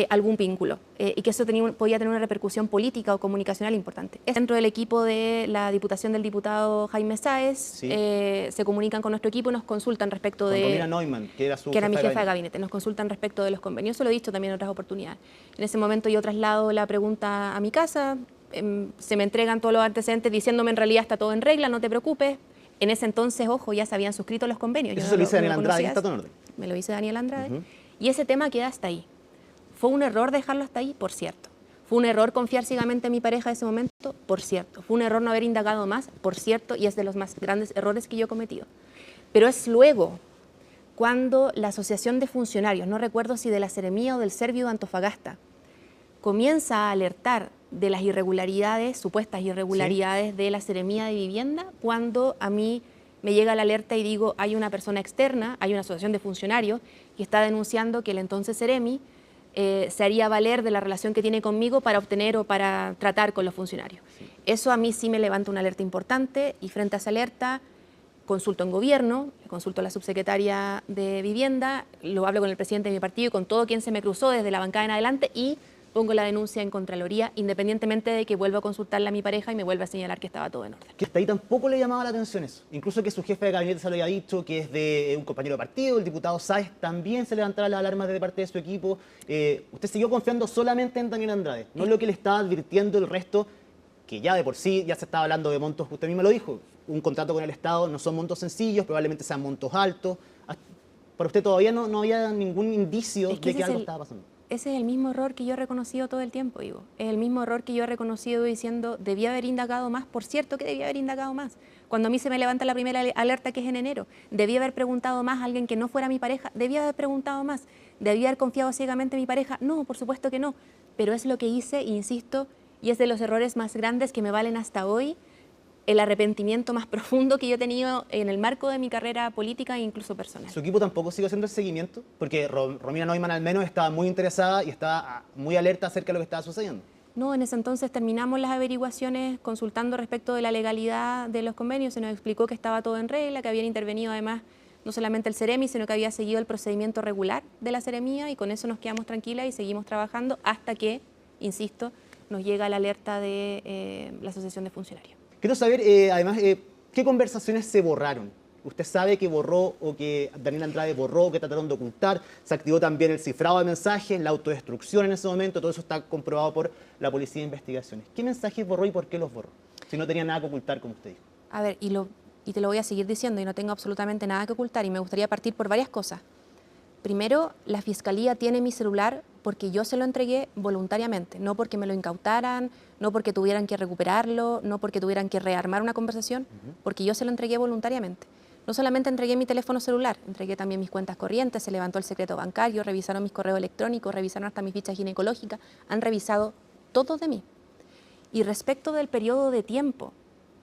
algún vínculo, y que eso podía tener una repercusión política o comunicacional importante. Dentro del equipo de la Diputación del diputado Jaime Sáez, sí, se comunican con nuestro equipo y nos consultan respecto de... Romina Neumann, que era mi jefa de gabinete. Nos consultan respecto de los convenios. Eso lo he dicho también en otras oportunidades. En ese momento yo traslado la pregunta a mi casa, se me entregan todos los antecedentes diciéndome en realidad está todo en regla, no te preocupes. En ese entonces, ojo, ya se habían suscrito los convenios. Eso se lo dice Daniel Andrade, ¿está todo en orden? Me lo dice Daniel Andrade. Y ese tema queda hasta ahí. ¿Fue un error dejarlo hasta ahí? Por cierto. ¿Fue un error confiar ciegamente en mi pareja en ese momento? Por cierto. ¿Fue un error no haber indagado más? Por cierto, y es de los más grandes errores que yo he cometido. Pero es luego, cuando la Asociación de Funcionarios, no recuerdo si de la Seremía o del Servio de Antofagasta, comienza a alertar de las irregularidades, supuestas irregularidades, sí, de la Seremía de Vivienda, cuando a mí me llega la alerta y digo, hay una persona externa, hay una asociación de funcionarios que está denunciando que el entonces Seremi se haría valer de la relación que tiene conmigo para obtener o para tratar con los funcionarios. Sí. Eso a mí sí me levanta una alerta importante, y frente a esa alerta consulto en gobierno, consulto a la subsecretaria de Vivienda, lo hablo con el presidente de mi partido y con todo quien se me cruzó desde la bancada en adelante, y pongo la denuncia en Contraloría, independientemente de que vuelva a consultarla a mi pareja y me vuelva a señalar que estaba todo en orden. Que hasta ahí tampoco le llamaba la atención eso. Incluso que su jefe de gabinete se lo había dicho, que es de un compañero de partido, el diputado Sáez, también se levantaron las alarmas de parte de su equipo. Usted siguió confiando solamente en Daniel Andrade, no lo que le estaba advirtiendo el resto, que ya de por sí ya se estaba hablando de montos, usted mismo lo dijo, un contrato con el Estado no son montos sencillos, probablemente sean montos altos. Para usted todavía no había ningún indicio de que algo estaba pasando. ese es el mismo error que yo he reconocido todo el tiempo, Ivo. Es el mismo error que yo he reconocido diciendo, debía haber indagado más. Por cierto que debía haber indagado más. Cuando a mí se me levanta la primera alerta, que es en enero, debía haber preguntado más a alguien que no fuera mi pareja. Debía haber preguntado más. ¿Debía haber confiado ciegamente en mi pareja? No, por supuesto que no. Pero es lo que hice, insisto, y es de los errores más grandes que me valen hasta hoy, el arrepentimiento más profundo que yo he tenido en el marco de mi carrera política e incluso personal. ¿Su equipo tampoco siguió haciendo el seguimiento? Porque Romina Neumann al menos estaba muy interesada y estaba muy alerta acerca de lo que estaba sucediendo. No, en ese entonces terminamos las averiguaciones consultando respecto de la legalidad de los convenios. Se nos explicó que estaba todo en regla, que habían intervenido además no solamente el Ceremi, sino que había seguido el procedimiento regular de la Seremía, y con eso nos quedamos tranquilas y seguimos trabajando hasta que, insisto, nos llega la alerta de la Asociación de Funcionarios. Quiero saber, además, ¿qué conversaciones se borraron? ¿Usted sabe que borró o que Daniel Andrade borró, que trataron de ocultar? Se activó también el cifrado de mensajes, la autodestrucción en ese momento, todo eso está comprobado por la Policía de Investigaciones. ¿Qué mensajes borró y por qué los borró? Si no tenía nada que ocultar, como usted dijo. A ver, y te lo voy a seguir diciendo, y no tengo absolutamente nada que ocultar, y me gustaría partir por varias cosas. Primero, la Fiscalía tiene mi celular porque yo se lo entregué voluntariamente, no porque me lo incautaran, no porque tuvieran que recuperarlo, no porque tuvieran que rearmar una conversación, porque yo se lo entregué voluntariamente. No solamente entregué mi teléfono celular, entregué también mis cuentas corrientes, se levantó el secreto bancario, revisaron mis correos electrónicos, revisaron hasta mis fichas ginecológicas, han revisado todo de mí. Y respecto del periodo de tiempo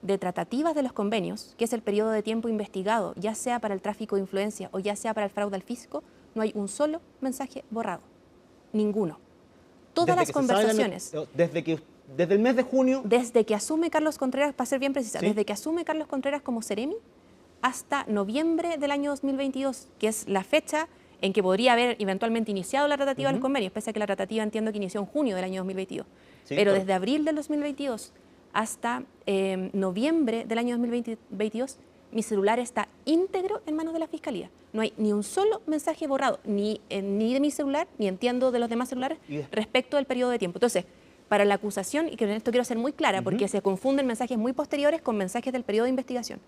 de tratativas de los convenios, que es el periodo de tiempo investigado, ya sea para el tráfico de influencia o ya sea para el fraude al fisco, no hay un solo mensaje borrado. Ninguno. Todas las conversaciones. Desde el mes de junio. Desde que asume Carlos Contreras, para ser bien precisa, ¿sí? Desde que asume Carlos Contreras como Ceremi hasta noviembre del año 2022, que es la fecha en que podría haber eventualmente iniciado la tratativa del convenio, pese a que la tratativa entiendo que inició en junio del año 2022. Sí, pero desde abril del 2022 hasta noviembre del año 2022, mi celular está íntegro en manos de la Fiscalía. No hay ni un solo mensaje borrado, ni de mi celular, ni entiendo de los demás celulares, respecto del periodo de tiempo. Entonces, para la acusación, y que en esto quiero ser muy clara, porque se confunden mensajes muy posteriores con mensajes del periodo de investigación.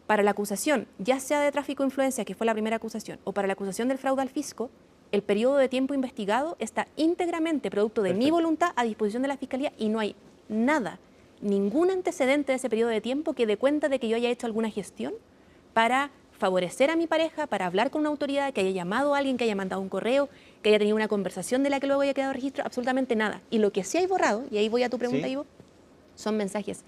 Para la acusación, ya sea de tráfico de influencia, que fue la primera acusación, o para la acusación del fraude al fisco, el periodo de tiempo investigado está íntegramente producto de mi voluntad a disposición de la Fiscalía, y no hay nada, ningún antecedente de ese periodo de tiempo que dé cuenta de que yo haya hecho alguna gestión para favorecer a mi pareja, para hablar con una autoridad, que haya llamado a alguien, que haya mandado un correo, que haya tenido una conversación de la que luego haya quedado registro, absolutamente nada. Y lo que sí hay borrado, y ahí voy a tu pregunta, Ivo, son mensajes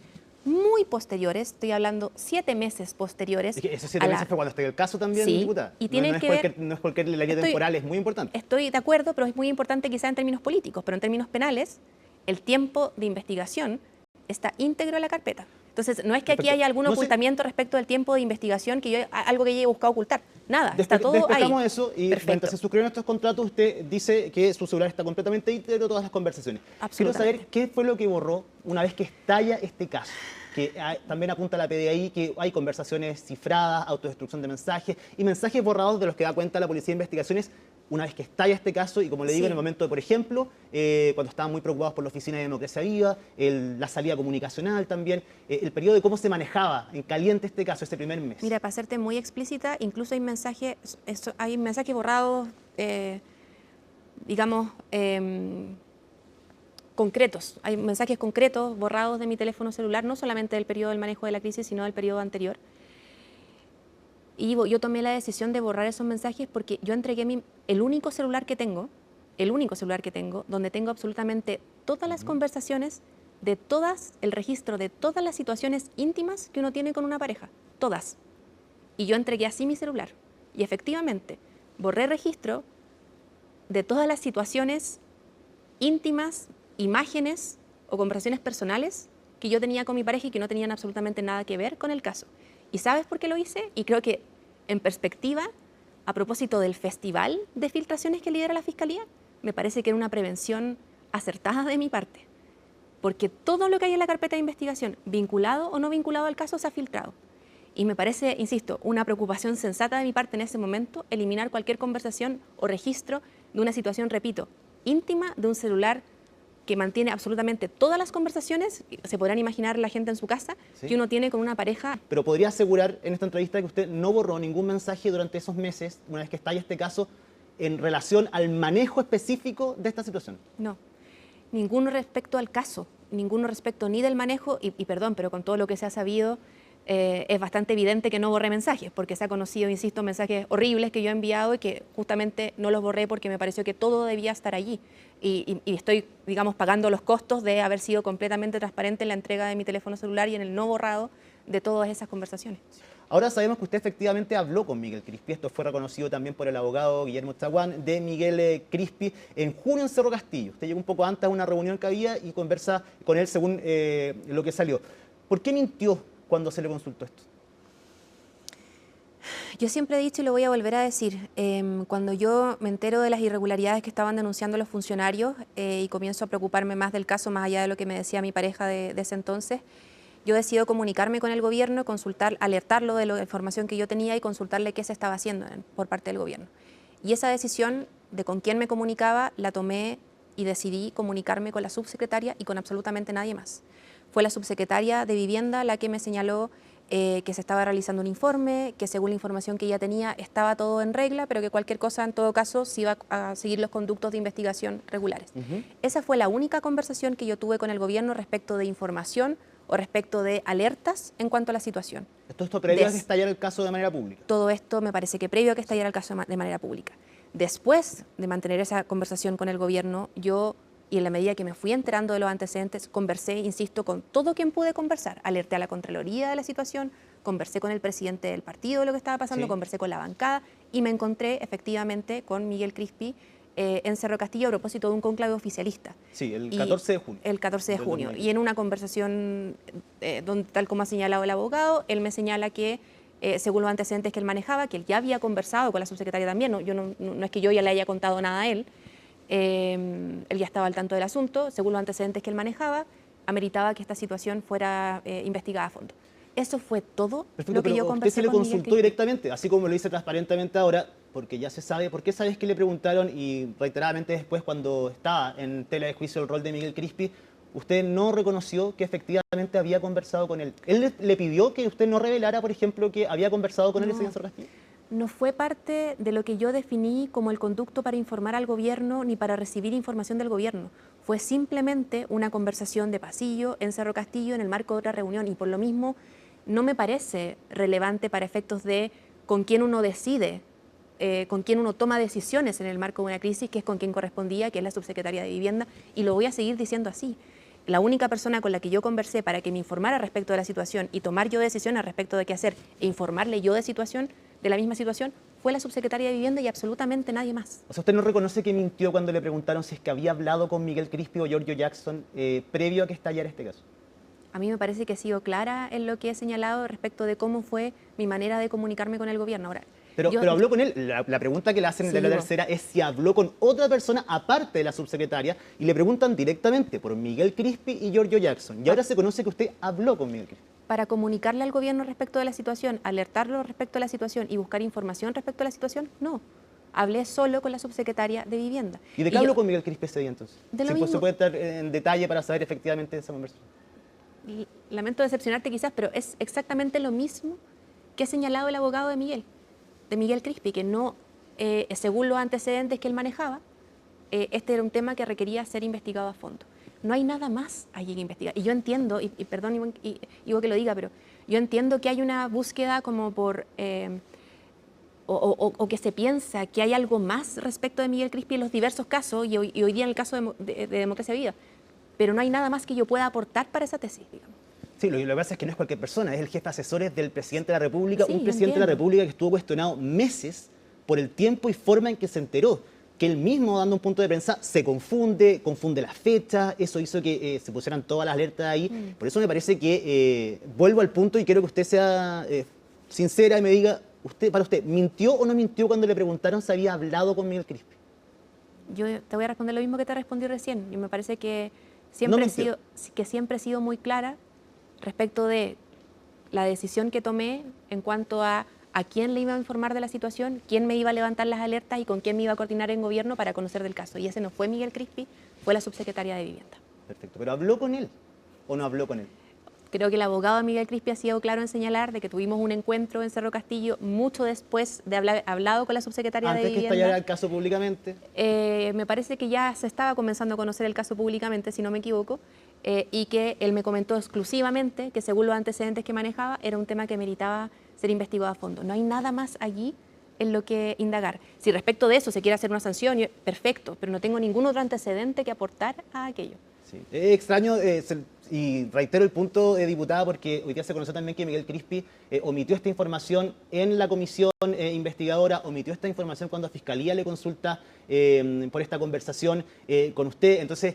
muy posteriores, estoy hablando 7 meses posteriores. Es que esos 7 meses fue cuando está el caso también, diputada. Y tienen que ver, no es cualquier la línea temporal, es muy importante. Estoy de acuerdo, pero es muy importante quizá en términos políticos, pero en términos penales, el tiempo de investigación está íntegro en la carpeta. Entonces, no es que aquí haya algún ocultamiento respecto del tiempo de investigación, que yo algo que haya buscado ocultar. Nada, está todo ahí. Despejamos eso y mientras se suscriben estos contratos, usted dice que su celular está completamente íntegro, todas las conversaciones. Quiero saber qué fue lo que borró una vez que estalla este caso, que también apunta la PDI, que hay conversaciones cifradas, autodestrucción de mensajes y mensajes borrados de los que da cuenta la Policía de Investigaciones una vez que estalla este caso y, como le digo, en el momento de, por ejemplo, cuando estaban muy preocupados por la Oficina de Democracia Viva, la salida comunicacional también, el periodo de cómo se manejaba en caliente este caso, ese primer mes. Mira, para serte muy explícita, incluso hay mensajes borrados, digamos, concretos. Hay mensajes concretos borrados de mi teléfono celular, no solamente del periodo del manejo de la crisis, sino del periodo anterior. Y yo tomé la decisión de borrar esos mensajes porque yo entregué el único celular que tengo, donde tengo absolutamente todas las conversaciones de el registro de todas las situaciones íntimas que uno tiene con una pareja, todas. Y yo entregué así mi celular. Y efectivamente, borré registro de todas las situaciones íntimas, imágenes o conversaciones personales que yo tenía con mi pareja y que no tenían absolutamente nada que ver con el caso. ¿Y sabes por qué lo hice? Y creo que, en perspectiva, a propósito del festival de filtraciones que lidera la Fiscalía, me parece que era una prevención acertada de mi parte. Porque todo lo que hay en la carpeta de investigación, vinculado o no vinculado al caso, se ha filtrado. Y me parece, insisto, una preocupación sensata de mi parte en ese momento, eliminar cualquier conversación o registro de una situación, repito, íntima, de un celular que mantiene absolutamente todas las conversaciones, se podrán imaginar la gente en su casa, que uno tiene con una pareja. Pero podría asegurar en esta entrevista que usted no borró ningún mensaje durante esos meses, una vez que estalla este caso, en relación al manejo específico de esta situación? No, ninguno respecto al caso, ninguno respecto ni del manejo, y perdón, pero con todo lo que se ha sabido, es bastante evidente que no borré mensajes, porque se ha conocido, insisto, mensajes horribles que yo he enviado y que justamente no los borré porque me pareció que todo debía estar allí. Y estoy, digamos, pagando los costos de haber sido completamente transparente en la entrega de mi teléfono celular y en el no borrado de todas esas conversaciones. Ahora sabemos que usted efectivamente habló con Miguel Crispi. Esto fue reconocido también por el abogado Guillermo Chaguán de Miguel Crispi en junio en Cerro Castillo. Usted llegó un poco antes a una reunión que había y conversa con él según lo que salió. ¿Por qué mintió cuando se le consultó esto? Yo siempre he dicho y lo voy a volver a decir, cuando yo me entero de las irregularidades que estaban denunciando los funcionarios y comienzo a preocuparme más del caso, más allá de lo que me decía mi pareja de ese entonces, yo decido comunicarme con el gobierno, alertarlo de la información que yo tenía y consultarle qué se estaba haciendo por parte del gobierno. Y esa decisión de con quién me comunicaba la tomé y decidí comunicarme con la subsecretaria y con absolutamente nadie más. Fue la subsecretaria de Vivienda la que me señaló que se estaba realizando un informe, que según la información que ella tenía estaba todo en regla, pero que cualquier cosa en todo caso se iba a seguir los conductos de investigación regulares. Esa fue la única conversación que yo tuve con el gobierno respecto de información o respecto de alertas en cuanto a la situación. Esto previo a que estallara el caso de manera pública. Todo esto me parece que previo a que estallara el caso de manera pública. Después de mantener esa conversación con el gobierno, yo, y en la medida que me fui enterando de los antecedentes, conversé, insisto, con todo quien pude conversar. Alerté a la Contraloría de la situación, conversé con el presidente del partido de lo que estaba pasando, conversé con la bancada y me encontré efectivamente con Miguel Crispi en Cerro Castillo a propósito de un conclave oficialista. Sí, el 14 de junio. El 14 de junio. Y en una conversación donde, tal como ha señalado el abogado, él me señala que, según los antecedentes que él manejaba, que él ya había conversado con la subsecretaria también, no es que yo ya le haya contado nada a él, él ya estaba al tanto del asunto, según los antecedentes que él manejaba, ameritaba que esta situación fuera investigada a fondo. Eso fue todo. Perfecto, lo que pero yo conversé usted se le con Miguel consultó Crispi. directamente, así como lo dice transparentemente ahora, porque ya se sabe. ¿Por qué sabes que le preguntaron y reiteradamente después cuando estaba en tela de juicio el rol de Miguel Crispi, usted no reconoció que efectivamente había conversado con él? ¿Él le pidió que usted no revelara, por ejemplo, que había conversado con él ese día en Cerro Castillo? No fue parte de lo que yo definí como el conducto para informar al gobierno ni para recibir información del gobierno. Fue simplemente una conversación de pasillo en Cerro Castillo en el marco de otra reunión y por lo mismo no me parece relevante para efectos de con quién uno decide, con quién uno toma decisiones en el marco de una crisis, que es con quien correspondía, que es la subsecretaria de Vivienda, y lo voy a seguir diciendo así. La única persona con la que yo conversé para que me informara respecto de la situación y tomar yo decisiones respecto de qué hacer e informarle yo de la misma situación, fue la subsecretaria de Vivienda y absolutamente nadie más. O sea, ¿usted no reconoce que mintió cuando le preguntaron si es que había hablado con Miguel Crispi o Giorgio Jackson previo a que estallara este caso? A mí me parece que he sido clara en lo que he señalado respecto de cómo fue mi manera de comunicarme con el gobierno. Ahora, Pero habló con él. La pregunta que le hacen de la tercera es si habló con otra persona aparte de la subsecretaria y le preguntan directamente por Miguel Crispi y Giorgio Jackson. Y ahora se conoce que usted habló con Miguel Crispi. Para comunicarle al gobierno respecto de la situación, alertarlo respecto a la situación y buscar información respecto a la situación, no. Hablé solo con la subsecretaria de Vivienda. ¿Y de qué habló con Miguel Crispi ese día entonces? De lo Sí, mismo. pues, se puede estar en detalle para saber efectivamente esa conversación. Lamento decepcionarte quizás, pero es exactamente lo mismo que ha señalado el abogado de Miguel Crispi, que no, según los antecedentes que él manejaba, este era un tema que requería ser investigado a fondo. No hay nada más allí que investigar. Y yo entiendo, y perdón, Ivo, que lo diga, pero yo entiendo que hay una búsqueda como por, o que se piensa que hay algo más respecto de Miguel Crispi en los diversos casos, y hoy día en el caso de Democracia Viva. Pero no hay nada más que yo pueda aportar para esa tesis, digamos. Sí, lo que pasa es que no es cualquier persona, es el jefe de asesores del presidente de la República, Sí, un yo presidente de la entiendo. República que estuvo cuestionado meses por el tiempo y forma en que se enteró, que él mismo, dando un punto de prensa, se confunde las fechas, eso hizo que se pusieran todas las alertas ahí. Por eso me parece que, vuelvo al punto y quiero que usted sea sincera y me diga, para usted, ¿mintió o no mintió cuando le preguntaron si había hablado con Miguel Crispi? Yo te voy a responder lo mismo que te respondí recién. Y me parece que siempre he sido muy clara respecto de la decisión que tomé en cuanto a quién le iba a informar de la situación, quién me iba a levantar las alertas y con quién me iba a coordinar en gobierno para conocer del caso. Y ese no fue Miguel Crispi, fue la subsecretaria de Vivienda. Perfecto. ¿Pero habló con él o no habló con él? Creo que el abogado de Miguel Crispi ha sido claro en señalar de que tuvimos un encuentro en Cerro Castillo mucho después de haber hablado con la subsecretaria de Vivienda. Antes que estallara el caso públicamente. Me parece que ya se estaba comenzando a conocer el caso públicamente, si no me equivoco, y que él me comentó exclusivamente que según los antecedentes que manejaba era un tema que meritaba ser investigado a fondo. No hay nada más allí en lo que indagar. Si respecto de eso se quiere hacer una sanción, perfecto, pero no tengo ningún otro antecedente que aportar a aquello. Sí. Es extraño, y reitero el punto, diputada, porque hoy día se conoció también que Miguel Crispi omitió esta información en la comisión investigadora, omitió esta información cuando Fiscalía le consulta por esta conversación con usted. Entonces,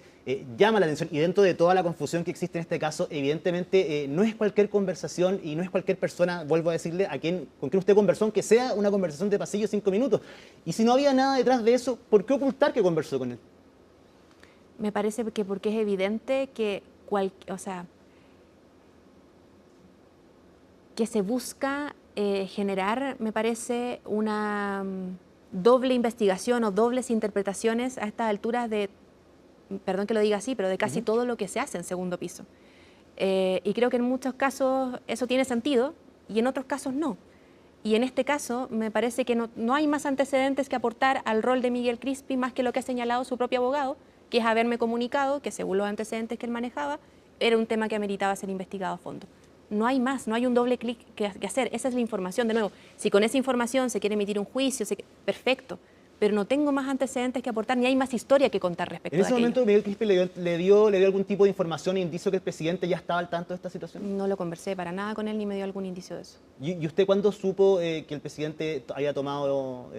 llama la atención, y dentro de toda la confusión que existe en este caso, evidentemente no es cualquier conversación y no es cualquier persona, vuelvo a decirle, con quien usted conversó, aunque sea una conversación de pasillo 5 minutos. Y si no había nada detrás de eso, ¿por qué ocultar que conversó con él? Me parece que porque es evidente que que se busca generar, me parece, una doble investigación o dobles interpretaciones a estas alturas de, perdón que lo diga así, pero de casi todo lo que se hace en segundo piso. Y creo que en muchos casos eso tiene sentido y en otros casos no. Y en este caso me parece que no hay más antecedentes que aportar al rol de Miguel Crispi más que lo que ha señalado su propio abogado, que es haberme comunicado que según los antecedentes que él manejaba, era un tema que ameritaba ser investigado a fondo. No hay más, no hay un doble clic que hacer. Esa es la información. De nuevo, si con esa información se quiere emitir un juicio, perfecto, pero no tengo más antecedentes que aportar, ni hay más historia que contar respecto a aquello. ¿En ese momento Miguel Crispi le dio algún tipo de información e indicio que el presidente ya estaba al tanto de esta situación? No lo conversé para nada con él, ni me dio algún indicio de eso. ¿Y usted cuándo supo que el presidente había tomado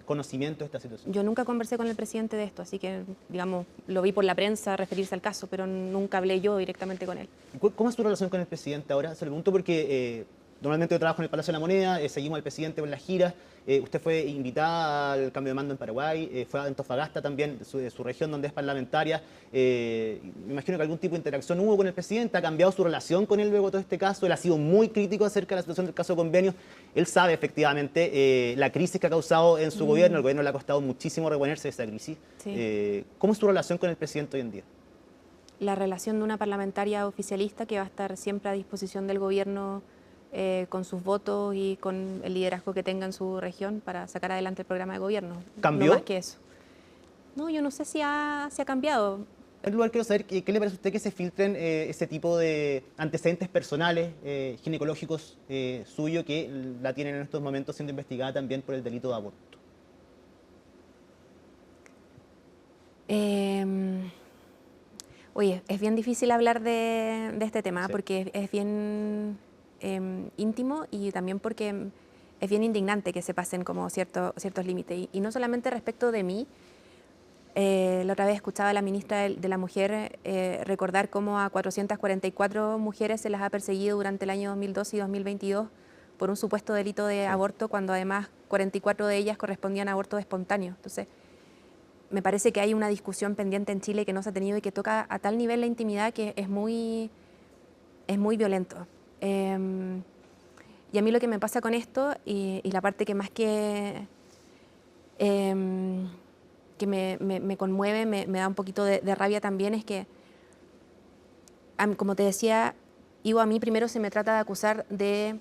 conocimiento de esta situación? Yo nunca conversé con el presidente de esto, así que, digamos, lo vi por la prensa referirse al caso, pero nunca hablé yo directamente con él. ¿Cómo es tu relación con el presidente ahora? Se lo pregunto porque normalmente yo trabajo en el Palacio de la Moneda, seguimos al presidente en las giras. Usted fue invitada al cambio de mando en Paraguay, fue a Antofagasta también, su región donde es parlamentaria. Me imagino que algún tipo de interacción hubo con el presidente. ¿Ha cambiado su relación con él luego de todo este caso? Él ha sido muy crítico acerca de la situación del caso de convenio. Él sabe efectivamente la crisis que ha causado en su gobierno. El gobierno le ha costado muchísimo reponerse de esa crisis. Sí. ¿Cómo es tu relación con el presidente hoy en día? La relación de una parlamentaria oficialista que va a estar siempre a disposición del gobierno con sus votos y con el liderazgo que tenga en su región para sacar adelante el programa de gobierno. ¿Cambió? No más que eso. No, yo no sé si ha cambiado. En primer lugar, quiero saber qué le parece a usted que se filtren ese tipo de antecedentes personales, ginecológicos suyos, que la tienen en estos momentos siendo investigada también por el delito de aborto. Oye, es bien difícil hablar de este tema, sí, porque es bien íntimo y también porque es bien indignante que se pasen como ciertos límites. Y no solamente respecto de mí. La otra vez escuchaba a la ministra de la Mujer recordar cómo a 444 mujeres se las ha perseguido durante el año 2012 y 2022 por un supuesto delito de aborto, cuando además 44 de ellas correspondían a abortos espontáneos. Entonces, me parece que hay una discusión pendiente en Chile que no se ha tenido y que toca a tal nivel la intimidad que es muy violento. Y a mí lo que me pasa con esto, y la parte que más que me conmueve, me da un poquito de rabia también, es que, como te decía, a mí primero se me trata de acusar de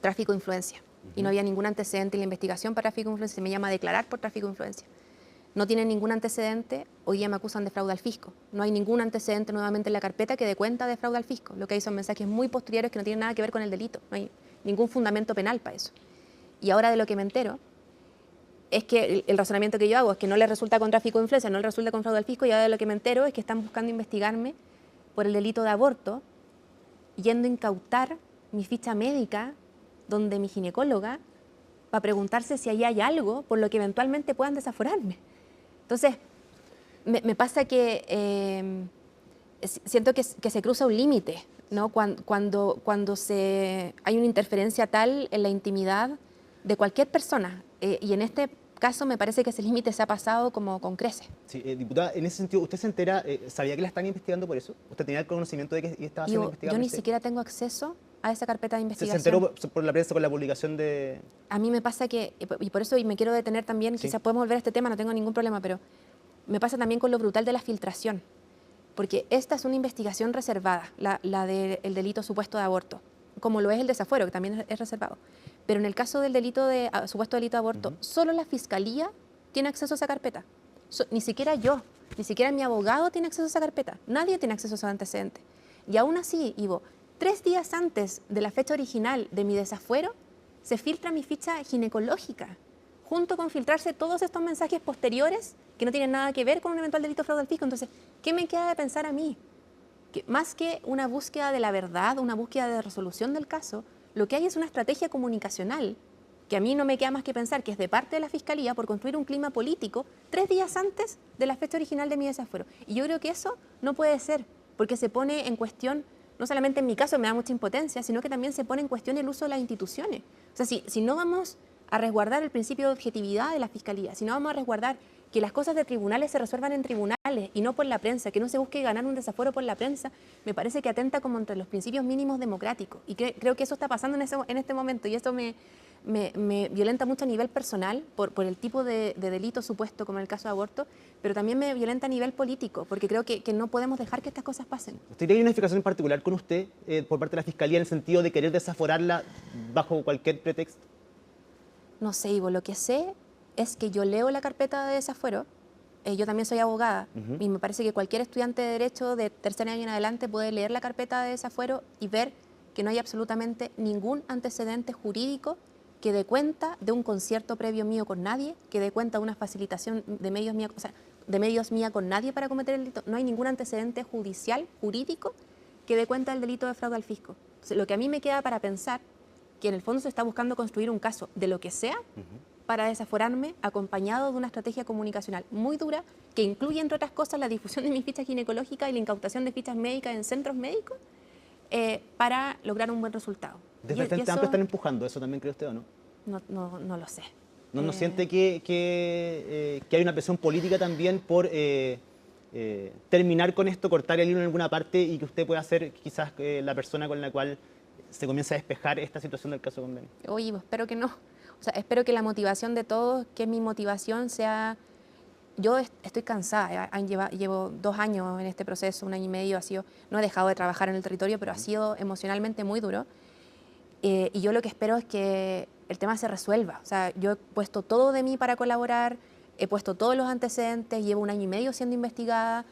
tráfico de influencia, y no había ningún antecedente en la investigación para tráfico de influencia, se me llama a declarar por tráfico de influencia. No tienen ningún antecedente, hoy día me acusan de fraude al fisco. No hay ningún antecedente nuevamente en la carpeta que dé cuenta de fraude al fisco. Lo que hay son mensajes muy posteriores que no tienen nada que ver con el delito. No hay ningún fundamento penal para eso. Y ahora de lo que me entero es que el razonamiento que yo hago es que no le resulta con tráfico de influencia, no le resulta con fraude al fisco, y ahora de lo que me entero es que están buscando investigarme por el delito de aborto, yendo a incautar mi ficha médica, donde mi ginecóloga va a preguntarse si ahí hay algo por lo que eventualmente puedan desaforarme. Entonces, me pasa que siento que se cruza un límite, ¿no? Cuando hay una interferencia tal en la intimidad de cualquier persona. Y en este caso me parece que ese límite se ha pasado como con creces. Sí, diputada, en ese sentido, ¿usted se entera, sabía que la están investigando por eso? ¿Usted tenía el conocimiento de que estaba siendo investigada? Yo ni siquiera tengo acceso a esa carpeta de investigación. ¿Se enteró por la prensa, con la publicación de...? A mí me pasa que, y por eso me quiero detener también, sí, quizás podemos volver a este tema, no tengo ningún problema, pero me pasa también con lo brutal de la filtración. porque esta es una investigación reservada, la del delito supuesto de aborto, como lo es el desafuero, que también es reservado. Pero en el caso del supuesto delito de aborto, solo la Fiscalía tiene acceso a esa carpeta. Ni siquiera yo, ni siquiera mi abogado tiene acceso a esa carpeta. Nadie tiene acceso a esos antecedentes. Y aún así, Ivo, 3 días antes de la fecha original de mi desafuero, se filtra mi ficha ginecológica, junto con filtrarse todos estos mensajes posteriores que no tienen nada que ver con un eventual delito de fraude al fisco. Entonces, ¿qué me queda de pensar a mí? Que más que una búsqueda de la verdad, una búsqueda de resolución del caso, lo que hay es una estrategia comunicacional que a mí no me queda más que pensar que es de parte de la Fiscalía por construir un clima político 3 días antes de la fecha original de mi desafuero. Y yo creo que eso no puede ser, porque se pone en cuestión, no solamente en mi caso me da mucha impotencia, sino que también se pone en cuestión el uso de las instituciones. O sea, si no vamos a resguardar el principio de objetividad de la Fiscalía, si no vamos a resguardar que las cosas de tribunales se resuelvan en tribunales y no por la prensa, que no se busque ganar un desafuero por la prensa, me parece que atenta como entre los principios mínimos democráticos. Y creo que eso está pasando en este momento, y esto me violenta mucho a nivel personal por el tipo de delito supuesto como en el caso de aborto, pero también me violenta a nivel político, porque creo que no podemos dejar que estas cosas pasen. ¿Usted tiene una explicación en particular con usted por parte de la Fiscalía en el sentido de querer desaforarla bajo cualquier pretexto? No sé, Ivo, lo que sé es que yo leo la carpeta de desafuero, yo también soy abogada, y me parece que cualquier estudiante de Derecho de tercer año en adelante puede leer la carpeta de desafuero y ver que no hay absolutamente ningún antecedente jurídico que dé cuenta de un concierto previo mío con nadie, que dé cuenta de una facilitación de medios mía con nadie para cometer el delito. No hay ningún antecedente judicial, jurídico, que dé cuenta del delito de fraude al fisco. Entonces, lo que a mí me queda para pensar, que en el fondo se está buscando construir un caso de lo que sea para desaforarme, acompañado de una estrategia comunicacional muy dura, que incluye, entre otras cosas, la difusión de mis fichas ginecológicas y la incautación de fichas médicas en centros médicos, para lograr un buen resultado. Desde el Frente Amplio están empujando eso también, ¿cree usted o no? No lo sé. ¿No siente que hay una presión política también por terminar con esto, cortar el hilo en alguna parte y que usted pueda ser quizás la persona con la cual se comienza a despejar esta situación del caso Convenio? Oye, espero que no. O sea, espero que la motivación de todos, que mi motivación sea... Yo estoy cansada, llevo 2 años en este proceso, 1 año y medio, no he dejado de trabajar en el territorio, pero ha sido emocionalmente muy duro. Y yo lo que espero es que el tema se resuelva. O sea, yo he puesto todo de mí para colaborar, he puesto todos los antecedentes, llevo 1 año y medio siendo investigada,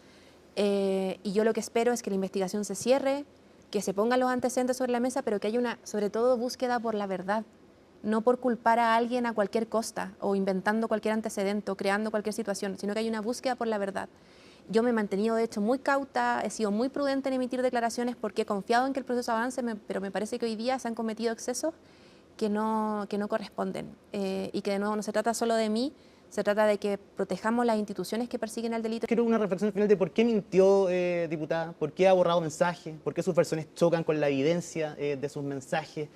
y yo lo que espero es que la investigación se cierre, que se pongan los antecedentes sobre la mesa, pero que haya una, sobre todo, búsqueda por la verdad. No por culpar a alguien a cualquier costa o inventando cualquier antecedente o creando cualquier situación, sino que hay una búsqueda por la verdad. Yo me he mantenido, de hecho, muy cauta, he sido muy prudente en emitir declaraciones porque he confiado en que el proceso avance, pero me parece que hoy día se han cometido excesos que no corresponden. Y que de nuevo no se trata solo de mí, se trata de que protejamos las instituciones que persiguen el delito. Quiero una reflexión final de por qué mintió, diputada, por qué ha borrado mensajes, por qué sus versiones chocan con la evidencia de sus mensajes.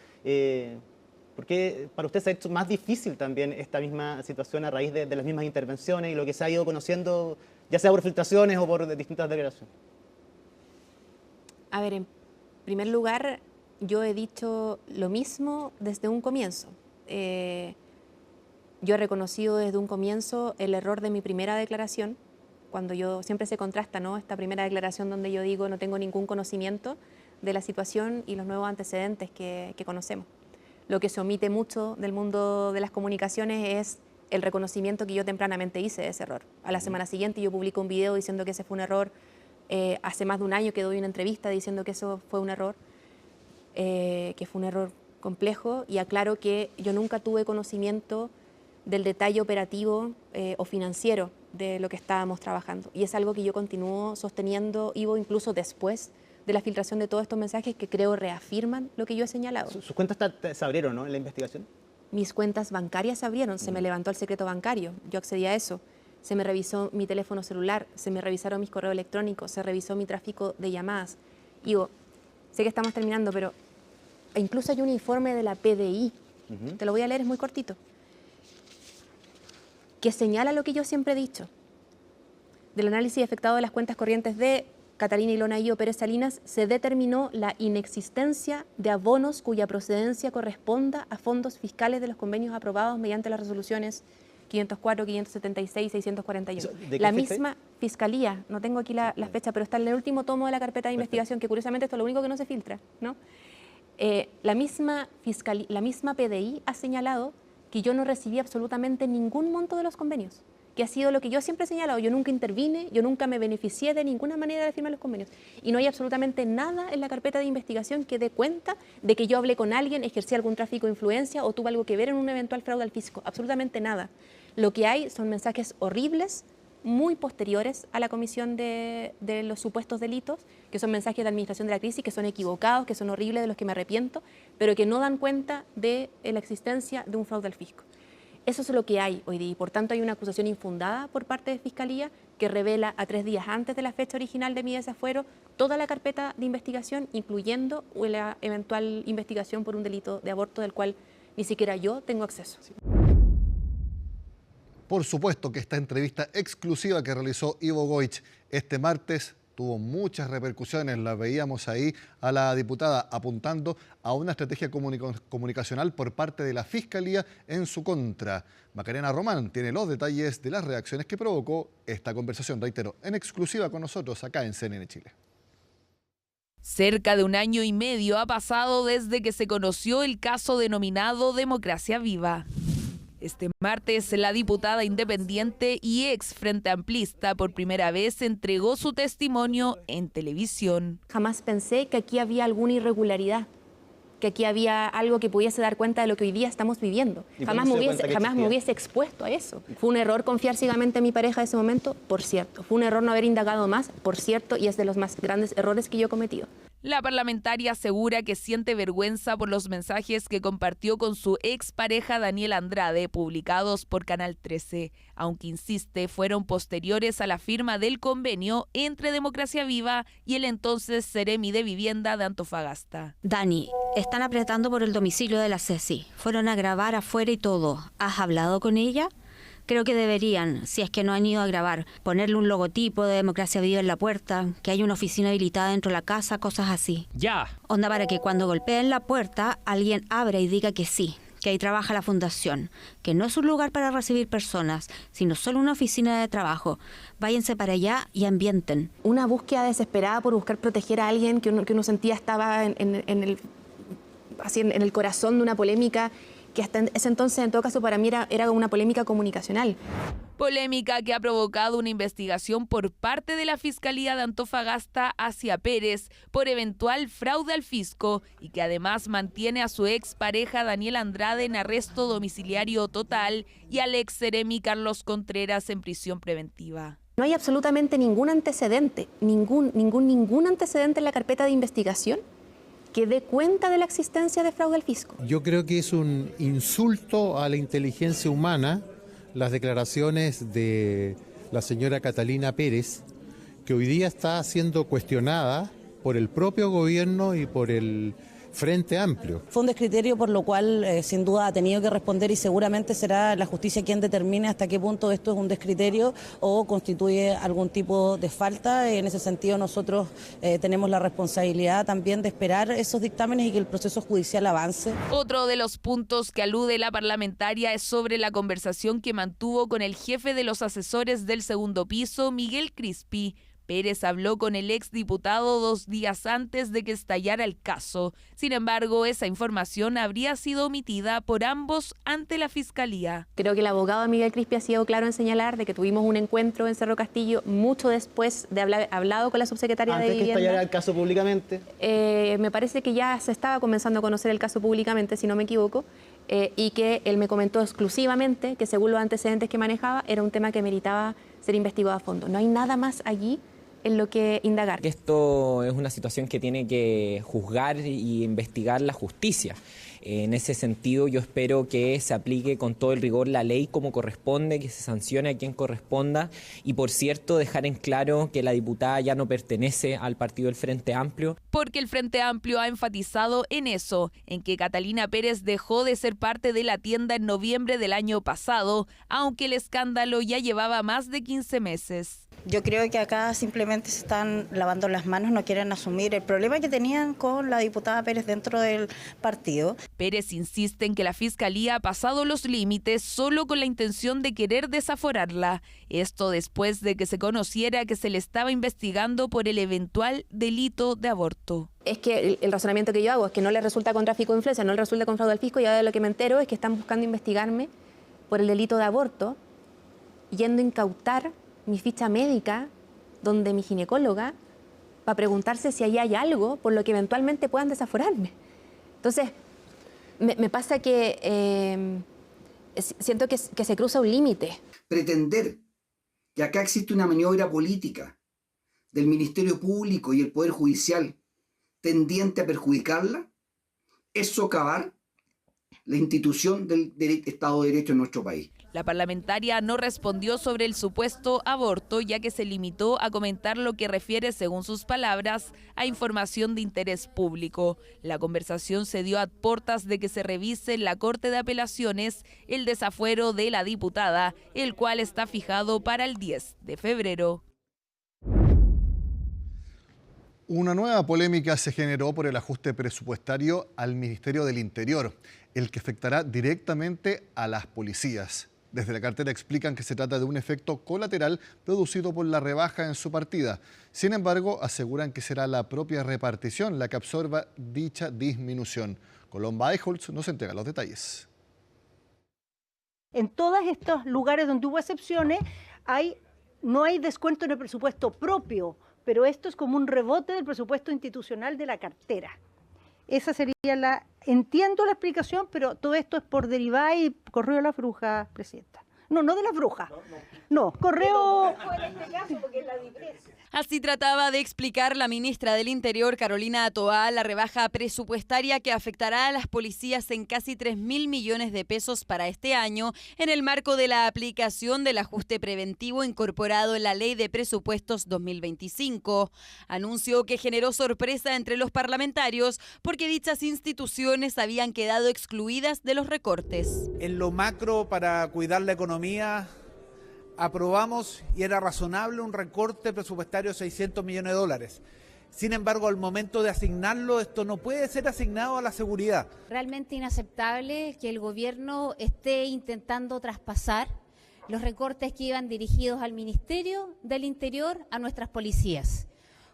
Porque para usted se ha hecho más difícil también esta misma situación a raíz de las mismas intervenciones y lo que se ha ido conociendo, ya sea por filtraciones o por distintas declaraciones. A ver, en primer lugar, yo he dicho lo mismo desde un comienzo. Yo he reconocido desde un comienzo el error de mi primera declaración, cuando yo siempre se contrasta, ¿no? Esta primera declaración donde yo digo no tengo ningún conocimiento de la situación y los nuevos antecedentes que conocemos. Lo que se omite mucho del mundo de las comunicaciones es el reconocimiento que yo tempranamente hice de ese error. A la semana siguiente yo publico un video diciendo que ese fue un error. Hace más de 1 año que doy una entrevista diciendo que eso fue un error, que fue un error complejo, y aclaro que yo nunca tuve conocimiento del detalle operativo o financiero de lo que estábamos trabajando. Y es algo que yo continúo sosteniendo, Ivo, incluso después de la filtración de todos estos mensajes que creo reafirman lo que yo he señalado. ¿Sus cuentas se abrieron, ¿no?, en la investigación? Mis cuentas bancarias se abrieron, se me levantó el secreto bancario, yo accedí a eso. Se me revisó mi teléfono celular, se me revisaron mis correos electrónicos, se revisó mi tráfico de llamadas. Ivo, sé que estamos terminando, pero incluso hay un informe de la PDI, te lo voy a leer, es muy cortito, que señala lo que yo siempre he dicho. Del análisis efectuado de las cuentas corrientes de Catalina Ilona Io Pérez Salinas, se determinó la inexistencia de abonos cuya procedencia corresponda a fondos fiscales de los convenios aprobados mediante las resoluciones 504, 576, 641. La misma Fiscalía, no tengo aquí la fecha, pero está en el último tomo de la carpeta de investigación, que curiosamente esto es lo único que no se filtra, ¿no? La misma PDI ha señalado que yo no recibí absolutamente ningún monto de los convenios, que ha sido lo que yo siempre he señalado. Yo nunca intervine, yo nunca me beneficié de ninguna manera de firmar los convenios. Y no hay absolutamente nada en la carpeta de investigación que dé cuenta de que yo hablé con alguien, ejercí algún tráfico de influencia o tuve algo que ver en un eventual fraude al fisco. Absolutamente nada. Lo que hay son mensajes horribles, muy posteriores a la comisión de los supuestos delitos, que son mensajes de administración de la crisis, que son equivocados, que son horribles, de los que me arrepiento, pero que no dan cuenta de la existencia de un fraude al fisco. Eso es lo que hay hoy día y por tanto hay una acusación infundada por parte de Fiscalía que revela a 3 días antes de la fecha original de mi desafuero toda la carpeta de investigación, incluyendo la eventual investigación por un delito de aborto del cual ni siquiera yo tengo acceso. Por supuesto que esta entrevista exclusiva que realizó Ivo Goich este martes tuvo muchas repercusiones. La veíamos ahí a la diputada apuntando a una estrategia comunicacional por parte de la Fiscalía en su contra. Macarena Román tiene los detalles de las reacciones que provocó esta conversación, reitero, en exclusiva con nosotros acá en CNN Chile. Cerca de 1 año y medio ha pasado desde que se conoció el caso denominado Democracia Viva. Este martes, la diputada independiente y ex Frente Amplista por primera vez entregó su testimonio en televisión. Jamás pensé que aquí había alguna irregularidad, que aquí había algo que pudiese dar cuenta de lo que hoy día estamos viviendo. Jamás me hubiese expuesto a eso. Fue un error confiar ciegamente en mi pareja en ese momento, por cierto. Fue un error no haber indagado más, por cierto, y es de los más grandes errores que yo he cometido. La parlamentaria asegura que siente vergüenza por los mensajes que compartió con su expareja Daniel Andrade, publicados por Canal 13, aunque insiste fueron posteriores a la firma del convenio entre Democracia Viva y el entonces Seremi de Vivienda de Antofagasta. Dani, están apretando por el domicilio de la Ceci. Fueron a grabar afuera y todo. ¿Has hablado con ella? Creo que deberían, si es que no han ido a grabar, ponerle un logotipo de Democracia Viva en la puerta, que haya una oficina habilitada dentro de la casa, cosas así. Ya. Onda para que cuando golpeen la puerta, alguien abra y diga que sí, que ahí trabaja la fundación, que no es un lugar para recibir personas, sino solo una oficina de trabajo. Váyanse para allá y ambienten. Una búsqueda desesperada por buscar proteger a alguien que uno sentía estaba en el corazón de una polémica que hasta ese entonces, en todo caso, para mí era una polémica comunicacional. Polémica que ha provocado una investigación por parte de la Fiscalía de Antofagasta hacia Pérez por eventual fraude al fisco y que además mantiene a su expareja Daniel Andrade en arresto domiciliario total y al ex Seremi Carlos Contreras en prisión preventiva. No hay absolutamente ningún antecedente, ningún antecedente en la carpeta de investigación que dé cuenta de la existencia de fraude al fisco. Yo creo que es un insulto a la inteligencia humana las declaraciones de la señora Catalina Pérez, que hoy día está siendo cuestionada por el propio gobierno y por el Frente Amplio. Fue un descriterio por lo cual sin duda ha tenido que responder y seguramente será la justicia quien determine hasta qué punto esto es un descriterio o constituye algún tipo de falta. En ese sentido nosotros tenemos la responsabilidad también de esperar esos dictámenes y que el proceso judicial avance. Otro de los puntos que alude la parlamentaria es sobre la conversación que mantuvo con el jefe de los asesores del segundo piso, Miguel Crispi. Pérez habló con el exdiputado 2 días antes de que estallara el caso. Sin embargo, esa información habría sido omitida por ambos ante la Fiscalía. Creo que el abogado Miguel Crispi ha sido claro en señalar de que tuvimos un encuentro en Cerro Castillo mucho después de haber hablado con la subsecretaria de Vivienda. ¿Antes que estallara el caso públicamente? Me parece que ya se estaba comenzando a conocer el caso públicamente, si no me equivoco, y que él me comentó exclusivamente que según los antecedentes que manejaba era un tema que meritaba ser investigado a fondo. No hay nada más allí en lo que indagar. Esto es una situación que tiene que juzgar y investigar la justicia. En ese sentido, yo espero que se aplique con todo el rigor la ley como corresponde, que se sancione a quien corresponda y, por cierto, dejar en claro que la diputada ya no pertenece al partido del Frente Amplio. Porque el Frente Amplio ha enfatizado en eso, en que Catalina Pérez dejó de ser parte de la tienda en noviembre del año pasado, aunque el escándalo ya llevaba más de 15 meses. Yo creo que acá simplemente se están lavando las manos, no quieren asumir el problema que tenían con la diputada Pérez dentro del partido. Pérez insiste en que la Fiscalía ha pasado los límites solo con la intención de querer desaforarla. Esto después de que se conociera que se le estaba investigando por el eventual delito de aborto. Es que el razonamiento que yo hago es que no le resulta con tráfico de influencia, no le resulta con fraude al fisco, y ahora de lo que me entero es que están buscando investigarme por el delito de aborto, yendo a incautar mi ficha médica, donde mi ginecóloga, para preguntarse si ahí hay algo por lo que eventualmente puedan desaforarme. Entonces, me pasa que siento que se cruza un límite. Pretender que acá existe una maniobra política del Ministerio Público y el Poder Judicial tendiente a perjudicarla es socavar la institución del Estado de Derecho en nuestro país. La parlamentaria no respondió sobre el supuesto aborto, ya que se limitó a comentar lo que refiere, según sus palabras, a información de interés público. La conversación se dio a puertas de que se revise en la Corte de Apelaciones el desafuero de la diputada, el cual está fijado para el 10 de febrero. Una nueva polémica se generó por el ajuste presupuestario al Ministerio del Interior, el que afectará directamente a las policías. Desde la cartera explican que se trata de un efecto colateral producido por la rebaja en su partida. Sin embargo, aseguran que será la propia repartición la que absorba dicha disminución. Colomba Eichholz nos entrega los detalles. En todos estos lugares donde hubo excepciones, no hay descuento en el presupuesto propio, pero esto es como un rebote del presupuesto institucional de la cartera. Esa sería entiendo la explicación, pero todo esto es por derivada y correo de la bruja, presidenta. No de la bruja. No, correo... Así trataba de explicar la ministra del Interior, Carolina Toá, la rebaja presupuestaria que afectará a las policías en casi 3.000 millones de pesos para este año, en el marco de la aplicación del ajuste preventivo incorporado en la Ley de Presupuestos 2025. Anuncio que generó sorpresa entre los parlamentarios porque dichas instituciones habían quedado excluidas de los recortes. En lo macro, para cuidar la economía, aprobamos y era razonable un recorte presupuestario de 600 millones de dólares. Sin embargo, al momento de asignarlo, esto no puede ser asignado a la seguridad. Realmente inaceptable que el gobierno esté intentando traspasar los recortes que iban dirigidos al Ministerio del Interior a nuestras policías.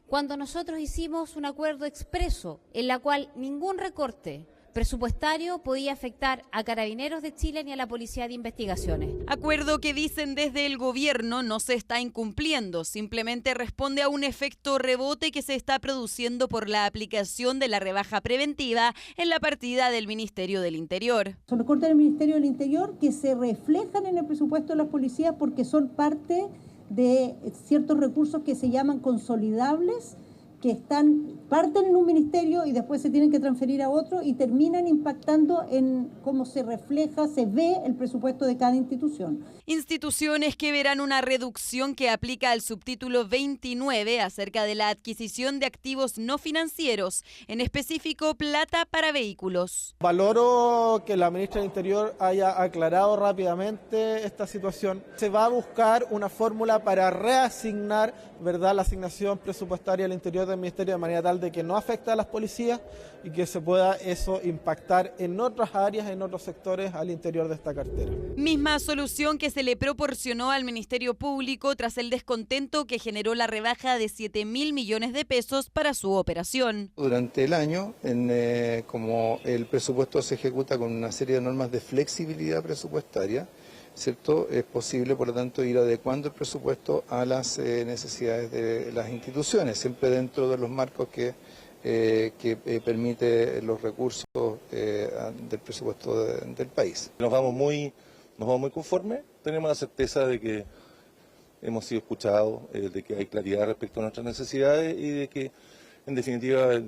Cuando nosotros hicimos un acuerdo expreso en la cual ningún recorte presupuestario podía afectar a Carabineros de Chile ni a la Policía de Investigaciones. Acuerdo que dicen desde el gobierno no se está incumpliendo, simplemente responde a un efecto rebote que se está produciendo por la aplicación de la rebaja preventiva en la partida del Ministerio del Interior. Son recortes del Ministerio del Interior que se reflejan en el presupuesto de las policías porque son parte de ciertos recursos que se llaman consolidables, que parten en un ministerio y después se tienen que transferir a otro y terminan impactando en cómo se refleja, se ve el presupuesto de cada institución. Instituciones que verán una reducción que aplica al subtítulo 29 acerca de la adquisición de activos no financieros, en específico plata para vehículos. Valoro que la ministra del Interior haya aclarado rápidamente esta situación. Se va a buscar una fórmula para reasignar, ¿verdad?, la asignación presupuestaria al interior del Ministerio de manera tal de que no afecte a las policías y que se pueda eso impactar en otras áreas, en otros sectores al interior de esta cartera. Misma solución que se le proporcionó al Ministerio Público tras el descontento que generó la rebaja de 7.000 millones de pesos para su operación. Durante el año, como el presupuesto se ejecuta con una serie de normas de flexibilidad presupuestaria, ¿cierto? Es posible, por lo tanto, ir adecuando el presupuesto a las necesidades de las instituciones, siempre dentro de los marcos que permite los recursos del presupuesto del país. Nos vamos muy conformes, tenemos la certeza de que hemos sido escuchados, de que hay claridad respecto a nuestras necesidades y de que, en definitiva,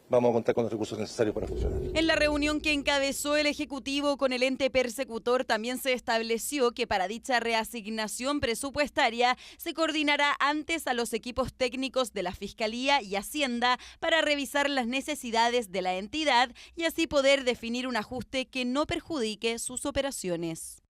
vamos a contar con los recursos necesarios para funcionar. En la reunión que encabezó el Ejecutivo con el ente persecutor también se estableció que para dicha reasignación presupuestaria se coordinará antes a los equipos técnicos de la Fiscalía y Hacienda para revisar las necesidades de la entidad y así poder definir un ajuste que no perjudique sus operaciones.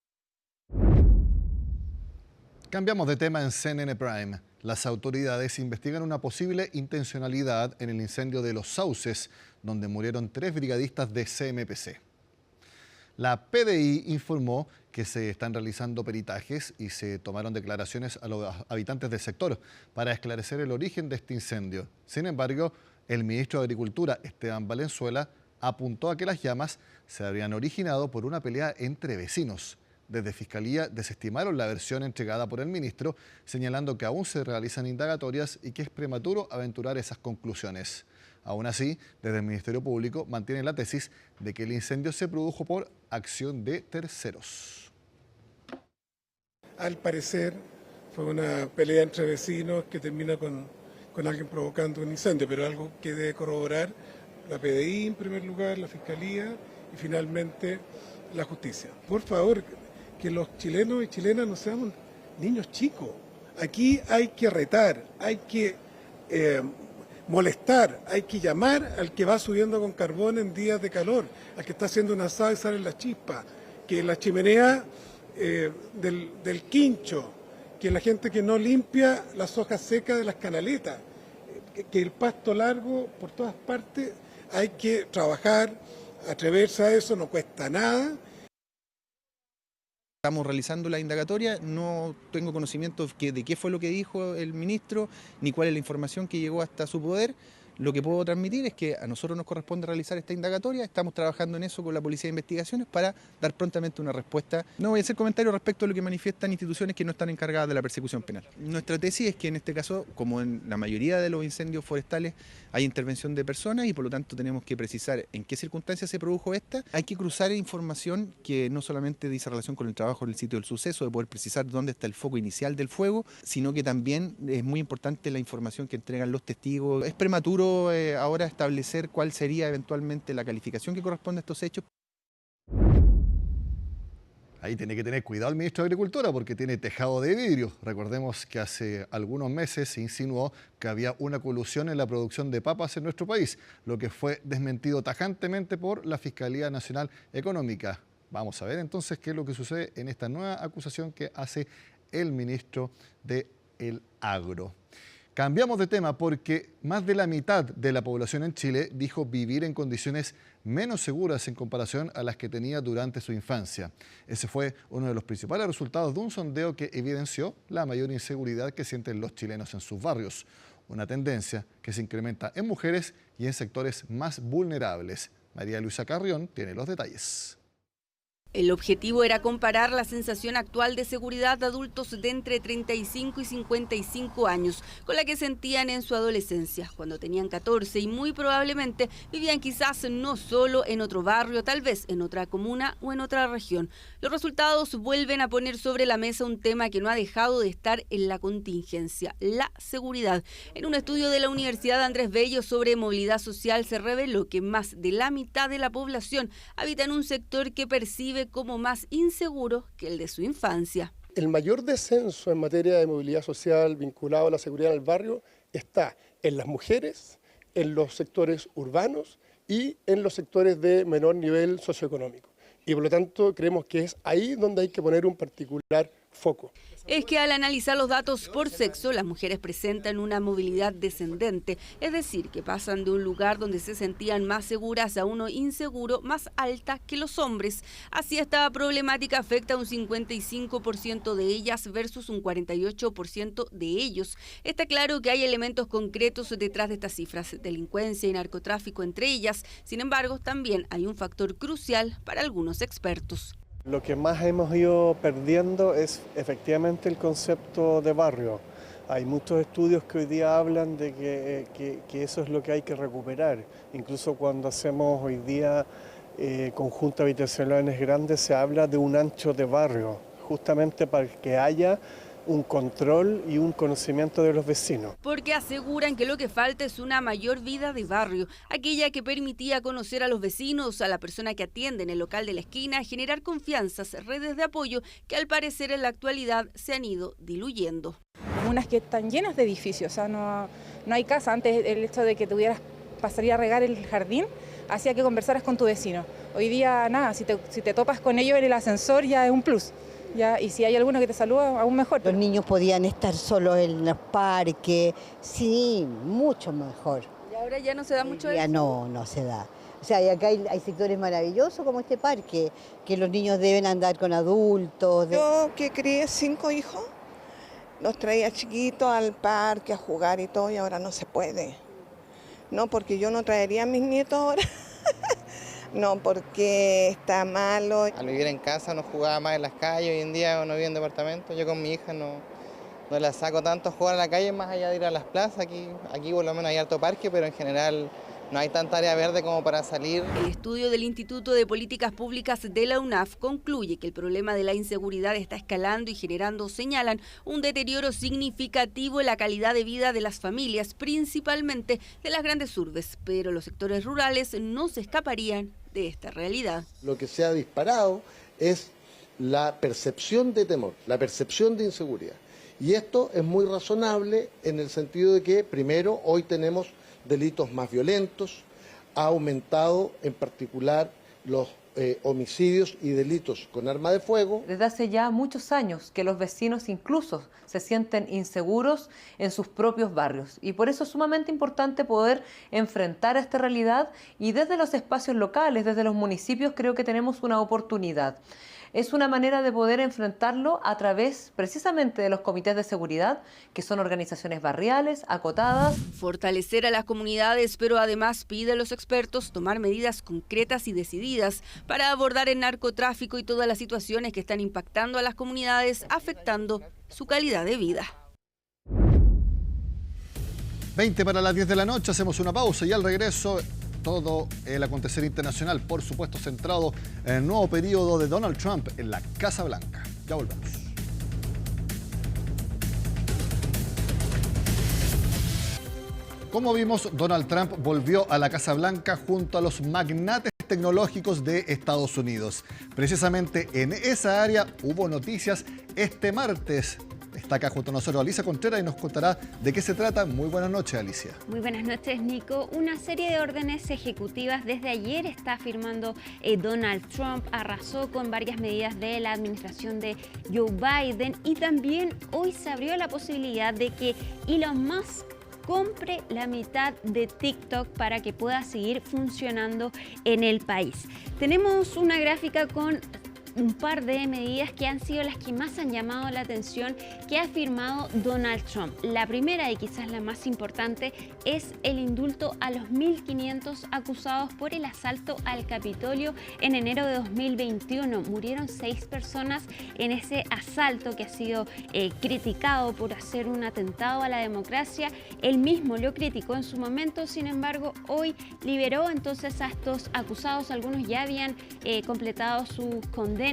Cambiamos de tema en CNN Prime. Las autoridades investigan una posible intencionalidad en el incendio de Los Sauces, donde murieron 3 brigadistas de CMPC. La PDI informó que se están realizando peritajes y se tomaron declaraciones a los habitantes del sector para esclarecer el origen de este incendio. Sin embargo, el ministro de Agricultura, Esteban Valenzuela, apuntó a que las llamas se habrían originado por una pelea entre vecinos. Desde Fiscalía desestimaron la versión entregada por el ministro, señalando que aún se realizan indagatorias y que es prematuro aventurar esas conclusiones. Aún así, desde el Ministerio Público mantienen la tesis de que el incendio se produjo por acción de terceros. Al parecer fue una pelea entre vecinos que termina con alguien provocando un incendio, pero algo que debe corroborar la PDI en primer lugar, la Fiscalía y finalmente la justicia. Por favor, que los chilenos y chilenas no seamos niños chicos. Aquí hay que retar, hay que molestar, hay que llamar al que va subiendo con carbón en días de calor, al que está haciendo un asado y salen las chispas, que la chimenea del quincho, que la gente que no limpia las hojas secas de las canaletas, que el pasto largo por todas partes. Hay que trabajar, atreverse a eso, no cuesta nada. Estamos realizando la indagatoria, no tengo conocimiento de qué fue lo que dijo el ministro, ni cuál es la información que llegó hasta su poder. Lo que puedo transmitir es que a nosotros nos corresponde realizar esta indagatoria, estamos trabajando en eso con la Policía de Investigaciones para dar prontamente una respuesta. No voy a hacer comentarios respecto a lo que manifiestan instituciones que no están encargadas de la persecución penal. Nuestra tesis es que en este caso, como en la mayoría de los incendios forestales, hay intervención de personas y por lo tanto tenemos que precisar en qué circunstancias se produjo esta. Hay que cruzar información que no solamente dice relación con el trabajo en el sitio del suceso, de poder precisar dónde está el foco inicial del fuego, sino que también es muy importante la información que entregan los testigos. Es prematuro ahora establecer cuál sería eventualmente la calificación que corresponde a estos hechos. Ahí tiene que tener cuidado el ministro de Agricultura porque tiene tejado de vidrio. Recordemos que hace algunos meses se insinuó que había una colusión en la producción de papas en nuestro país, lo que fue desmentido tajantemente por la Fiscalía Nacional Económica. Vamos a ver entonces qué es lo que sucede en esta nueva acusación que hace el ministro del Agro. Cambiamos de tema porque más de la mitad de la población en Chile dijo vivir en condiciones menos seguras en comparación a las que tenía durante su infancia. Ese fue uno de los principales resultados de un sondeo que evidenció la mayor inseguridad que sienten los chilenos en sus barrios. Una tendencia que se incrementa en mujeres y en sectores más vulnerables. María Luisa Carrión tiene los detalles. El objetivo era comparar la sensación actual de seguridad de adultos de entre 35 y 55 años con la que sentían en su adolescencia, cuando tenían 14 y muy probablemente vivían quizás no solo en otro barrio, tal vez en otra comuna o en otra región. Los resultados vuelven a poner sobre la mesa un tema que no ha dejado de estar en la contingencia, la seguridad. En un estudio de la Universidad Andrés Bello sobre movilidad social se reveló que más de la mitad de la población habita en un sector que percibe como más inseguro que el de su infancia. El mayor descenso en materia de movilidad social vinculado a la seguridad en el barrio está en las mujeres, en los sectores urbanos y en los sectores de menor nivel socioeconómico. Y por lo tanto creemos que es ahí donde hay que poner un particular foco. Es que al analizar los datos por sexo, las mujeres presentan una movilidad descendente, es decir, que pasan de un lugar donde se sentían más seguras a uno inseguro más alta que los hombres. Así esta problemática afecta a un 55% de ellas versus un 48% de ellos. Está claro que hay elementos concretos detrás de estas cifras, delincuencia y narcotráfico entre ellas. Sin embargo, también hay un factor crucial para algunos expertos. Lo que más hemos ido perdiendo es efectivamente el concepto de barrio. Hay muchos estudios que hoy día hablan de que eso es lo que hay que recuperar. Incluso cuando hacemos hoy día conjuntos habitacionales grandes se habla de un ancho de barrio, justamente para que haya un control y un conocimiento de los vecinos. Porque aseguran que lo que falta es una mayor vida de barrio, aquella que permitía conocer a los vecinos, a la persona que atiende en el local de la esquina, generar confianzas, redes de apoyo que al parecer en la actualidad se han ido diluyendo. Comunas que están llenas de edificios, o sea, no hay casa. Antes el hecho de que tuvieras pasaría a regar el jardín hacía que conversaras con tu vecino. Hoy día nada, si te topas con ellos en el ascensor ya es un plus. ¿ya? Y si hay alguno que te saluda, aún mejor. Los niños podían estar solos en los parques, sí, mucho mejor. ¿Y ahora ya no se da mucho Ya eso? no se da. O sea, y acá hay sectores maravillosos como este parque, que los niños deben andar con adultos. Yo que crié 5 hijos, los traía chiquitos al parque a jugar y todo, y ahora no se puede. No, porque yo no traería a mis nietos ahora. No, porque está malo. Al vivir en casa uno jugaba más en las calles, hoy en día uno vive en departamento. Yo con mi hija no la saco tanto a jugar a la calle, más allá de ir a las plazas. Aquí por lo menos hay harto parque, pero en general no hay tanta área verde como para salir. El estudio del Instituto de Políticas Públicas de la UNAF concluye que el problema de la inseguridad está escalando y generando, señalan, un deterioro significativo en la calidad de vida de las familias, principalmente de las grandes urbes, pero los sectores rurales no se escaparían de esta realidad. Lo que se ha disparado es la percepción de temor, la percepción de inseguridad. Y esto es muy razonable en el sentido de que, primero, hoy tenemos delitos más violentos, ha aumentado en particular los homicidios y delitos con arma de fuego. Desde hace ya muchos años que los vecinos incluso se sienten inseguros en sus propios barrios y por eso es sumamente importante poder enfrentar esta realidad y desde los espacios locales, desde los municipios creo que tenemos una oportunidad. Es una manera de poder enfrentarlo a través precisamente de los comités de seguridad, que son organizaciones barriales, acotadas. Fortalecer a las comunidades, pero además pide a los expertos tomar medidas concretas y decididas para abordar el narcotráfico y todas las situaciones que están impactando a las comunidades, afectando su calidad de vida. 20 para las 10 de la noche, hacemos una pausa y al regreso todo el acontecer internacional, por supuesto centrado en el nuevo periodo de Donald Trump en la Casa Blanca. Ya volvemos. Como vimos, Donald Trump volvió a la Casa Blanca junto a los magnates tecnológicos de Estados Unidos. Precisamente en esa área hubo noticias este martes. Está acá junto a nosotros Alicia Contreras y nos contará de qué se trata. Muy buenas noches, Alicia. Muy buenas noches, Nico. Una serie de órdenes ejecutivas desde ayer está firmando Donald Trump. Arrasó con varias medidas de la administración de Joe Biden y también hoy se abrió la posibilidad de que Elon Musk compre la mitad de TikTok para que pueda seguir funcionando en el país. Tenemos una gráfica con un par de medidas que han sido las que más han llamado la atención que ha firmado Donald Trump. La primera y quizás la más importante es el indulto a los 1.500 acusados por el asalto al Capitolio en enero de 2021. Murieron 6 personas en ese asalto que ha sido criticado por hacer un atentado a la democracia. Él mismo lo criticó en su momento, sin embargo, hoy liberó entonces a estos acusados. Algunos ya habían completado sus condenas,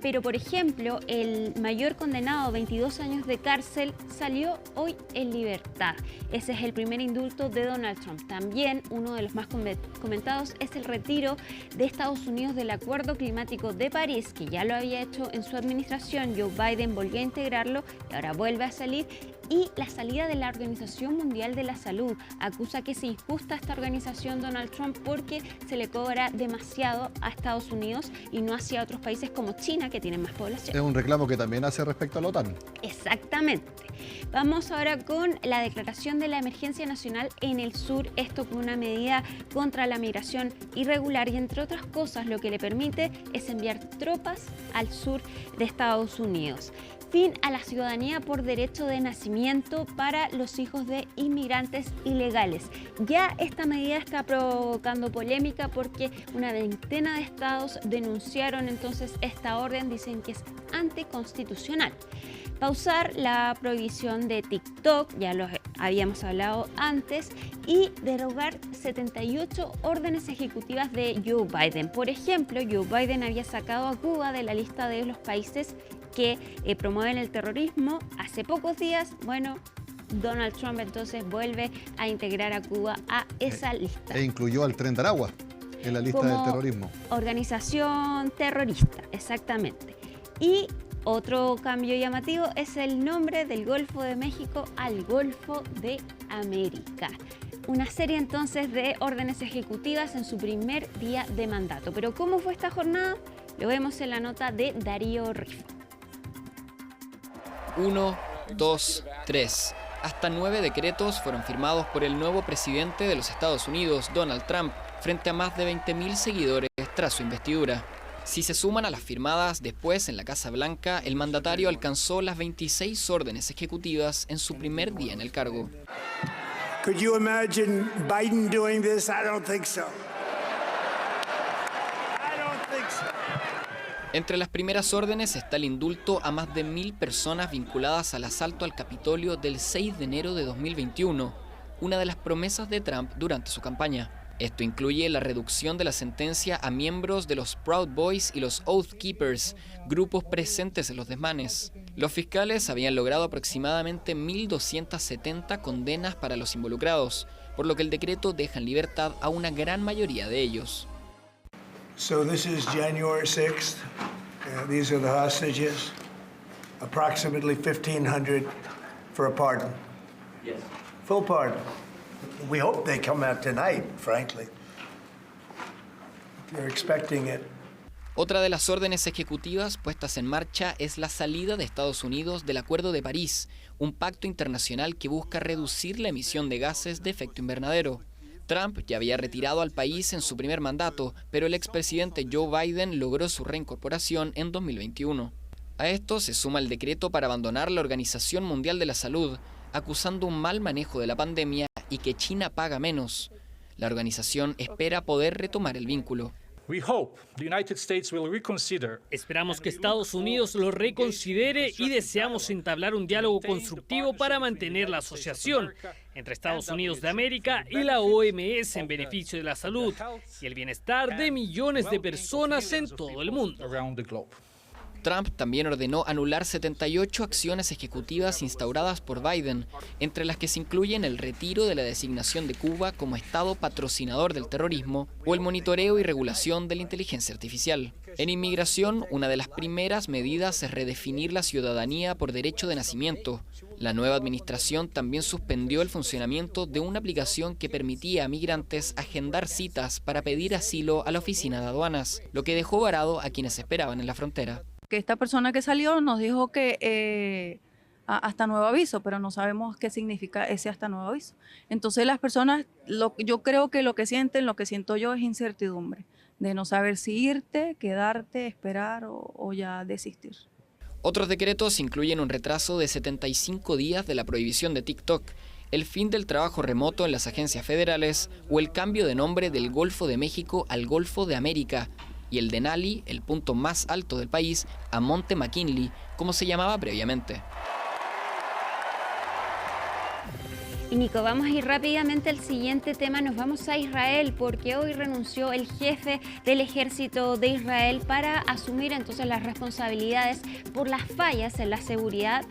pero por ejemplo, el mayor condenado, 22 años de cárcel, salió hoy en libertad. Ese es el primer indulto de Donald Trump. También uno de los más comentados es el retiro de Estados Unidos del Acuerdo Climático de París, que ya lo había hecho en su administración. Joe Biden volvió a integrarlo y ahora vuelve a salir. Y la salida de la Organización Mundial de la Salud. Acusa que es injusta esta organización Donald Trump porque se le cobra demasiado a Estados Unidos y no hacia otros países como China, que tienen más población. Es un reclamo que también hace respecto a la OTAN. Exactamente. Vamos ahora con la declaración de la emergencia nacional en el sur. Esto con una medida contra la migración irregular y entre otras cosas lo que le permite es enviar tropas al sur de Estados Unidos. Fin a la ciudadanía por derecho de nacimiento para los hijos de inmigrantes ilegales. Ya esta medida está provocando polémica porque una veintena de estados denunciaron entonces esta orden, dicen que es anticonstitucional. Pausar la prohibición de TikTok, ya lo habíamos hablado antes, y derogar 78 órdenes ejecutivas de Joe Biden. Por ejemplo, Joe Biden había sacado a Cuba de la lista de los países que promueven el terrorismo. Hace pocos días, Donald Trump entonces vuelve a integrar a Cuba a esa lista. E incluyó al Tren de Aragua en la lista del terrorismo. Organización terrorista, exactamente. Y otro cambio llamativo es el nombre del Golfo de México al Golfo de América. Una serie entonces de órdenes ejecutivas en su primer día de mandato. Pero ¿cómo fue esta jornada? Lo vemos en la nota de Darío Rifo. 1, 2, 3. Hasta 9 decretos fueron firmados por el nuevo presidente de los Estados Unidos, Donald Trump, frente a más de 20.000 seguidores tras su investidura. Si se suman a las firmadas después en la Casa Blanca, el mandatario alcanzó las 26 órdenes ejecutivas en su primer día en el cargo. Could you imagine Biden doing this? I don't think so. Entre las primeras órdenes está el indulto a más de 1.000 personas vinculadas al asalto al Capitolio del 6 de enero de 2021, una de las promesas de Trump durante su campaña. Esto incluye la reducción de la sentencia a miembros de los Proud Boys y los Oath Keepers, grupos presentes en los desmanes. Los fiscales habían logrado aproximadamente 1.270 condenas para los involucrados, por lo que el decreto deja en libertad a una gran mayoría de ellos. So this is January 6th. These are the hostages. Approximately 1,500 for a pardon. Yes. Full pardon. We hope they come out tonight, frankly. They're expecting it. Otra de las órdenes ejecutivas puestas en marcha es la salida de Estados Unidos del Acuerdo de París, un pacto internacional que busca reducir la emisión de gases de efecto invernadero. Trump ya había retirado al país en su primer mandato, pero el expresidente Joe Biden logró su reincorporación en 2021. A esto se suma el decreto para abandonar la Organización Mundial de la Salud, acusando un mal manejo de la pandemia y que China paga menos. La organización espera poder retomar el vínculo. Esperamos que Estados Unidos lo reconsidere y deseamos entablar un diálogo constructivo para mantener la asociación entre Estados Unidos de América y la OMS en beneficio de la salud y el bienestar de millones de personas en todo el mundo. Trump también ordenó anular 78 acciones ejecutivas instauradas por Biden, entre las que se incluyen el retiro de la designación de Cuba como Estado patrocinador del terrorismo o el monitoreo y regulación de la inteligencia artificial. En inmigración, una de las primeras medidas es redefinir la ciudadanía por derecho de nacimiento. La nueva administración también suspendió el funcionamiento de una aplicación que permitía a migrantes agendar citas para pedir asilo a la oficina de aduanas, lo que dejó varado a quienes esperaban en la frontera. Que esta persona que salió nos dijo que hasta nuevo aviso, pero no sabemos qué significa ese hasta nuevo aviso. Entonces las personas, yo creo que lo que sienten, lo que siento yo es incertidumbre, de no saber si irte, quedarte, esperar o ya desistir. Otros decretos incluyen un retraso de 75 días de la prohibición de TikTok, el fin del trabajo remoto en las agencias federales o el cambio de nombre del Golfo de México al Golfo de América, y el Denali, el punto más alto del país, a Monte McKinley, como se llamaba previamente. Y Nico, vamos a ir rápidamente al siguiente tema. Nos vamos a Israel porque hoy renunció el jefe del ejército de Israel para asumir entonces las responsabilidades por las fallas en la seguridad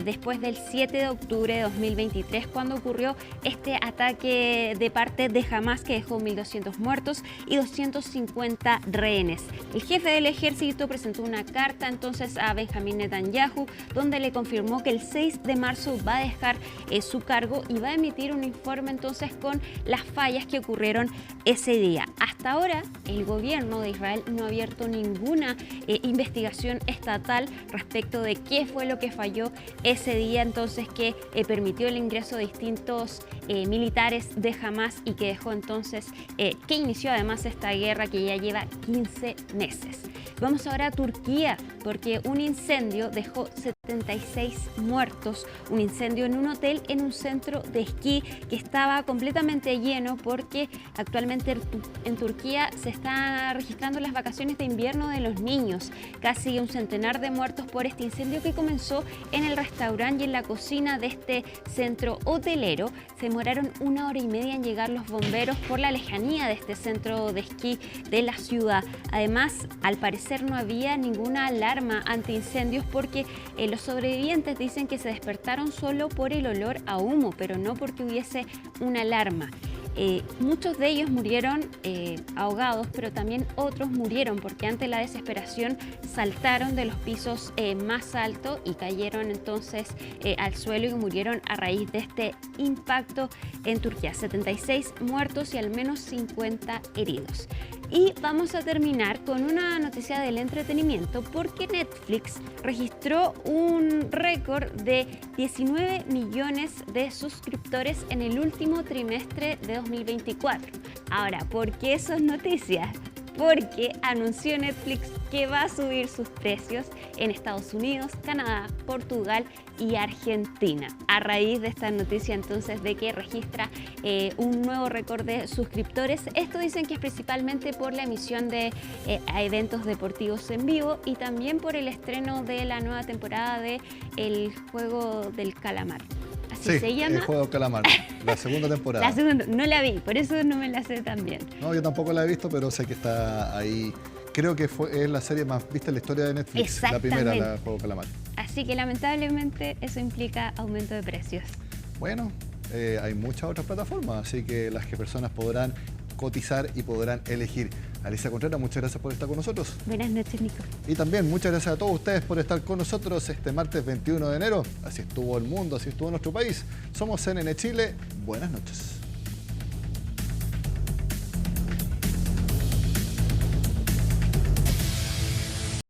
después del 7 de octubre de 2023, cuando ocurrió este ataque de parte de Hamas que dejó 1.200 muertos y 250 rehenes. El jefe del ejército presentó una carta entonces a Benjamín Netanyahu, donde le confirmó que el 6 de marzo va a dejar su cargo y va a emitir un informe entonces con las fallas que ocurrieron ese día. Hasta ahora, el gobierno de Israel no ha abierto ninguna investigación estatal respecto de qué fue lo que falló ese día entonces que permitió el ingreso de distintos militares de Hamas y que dejó entonces, que inició además esta guerra que ya lleva 15 meses. Vamos ahora a Turquía porque un incendio dejó 76 muertos, un incendio en un hotel en un centro de esquí que estaba completamente lleno porque actualmente en Turquía se están registrando las vacaciones de invierno de los niños. Casi un centenar de muertos por este incendio que comenzó en el restaurante y en la cocina de este centro hotelero. Se demoraron 1 hora y media en llegar los bomberos por la lejanía de este centro de esquí de la ciudad. Además, al parecer no había ninguna alarma antiincendios porque los sobrevivientes dicen que se despertaron solo por el olor a humo, pero no porque hubiese una alarma. Muchos de ellos murieron ahogados, pero también otros murieron porque ante la desesperación saltaron de los pisos más altos y cayeron entonces al suelo y murieron a raíz de este impacto en Turquía. 76 muertos y al menos 50 heridos. Y vamos a terminar con una noticia del entretenimiento porque Netflix registró un récord de 19 millones de suscriptores en el último trimestre de 2024. Ahora, ¿por qué eso es noticia? Porque anunció Netflix que va a subir sus precios en Estados Unidos, Canadá, Portugal y Argentina. A raíz de esta noticia entonces de que registra un nuevo récord de suscriptores, esto dicen que es principalmente por la emisión de eventos deportivos en vivo y también por el estreno de la nueva temporada de El Juego del Calamar. Así se llama. El Juego del Calamar, la segunda temporada. La segunda, no la vi, por eso no me la sé tan bien. No, yo tampoco la he visto, pero sé que está ahí. Creo que es la serie más vista en la historia de Netflix, la primera, la Juego del Calamar. Así que lamentablemente eso implica aumento de precios. Bueno, hay muchas otras plataformas, así que las que personas podrán cotizar y podrán elegir. Alicia Contreras, muchas gracias por estar con nosotros. Buenas noches, Nico. Y también muchas gracias a todos ustedes por estar con nosotros este martes 21 de enero. Así estuvo el mundo, así estuvo nuestro país. Somos CNN Chile. Buenas noches.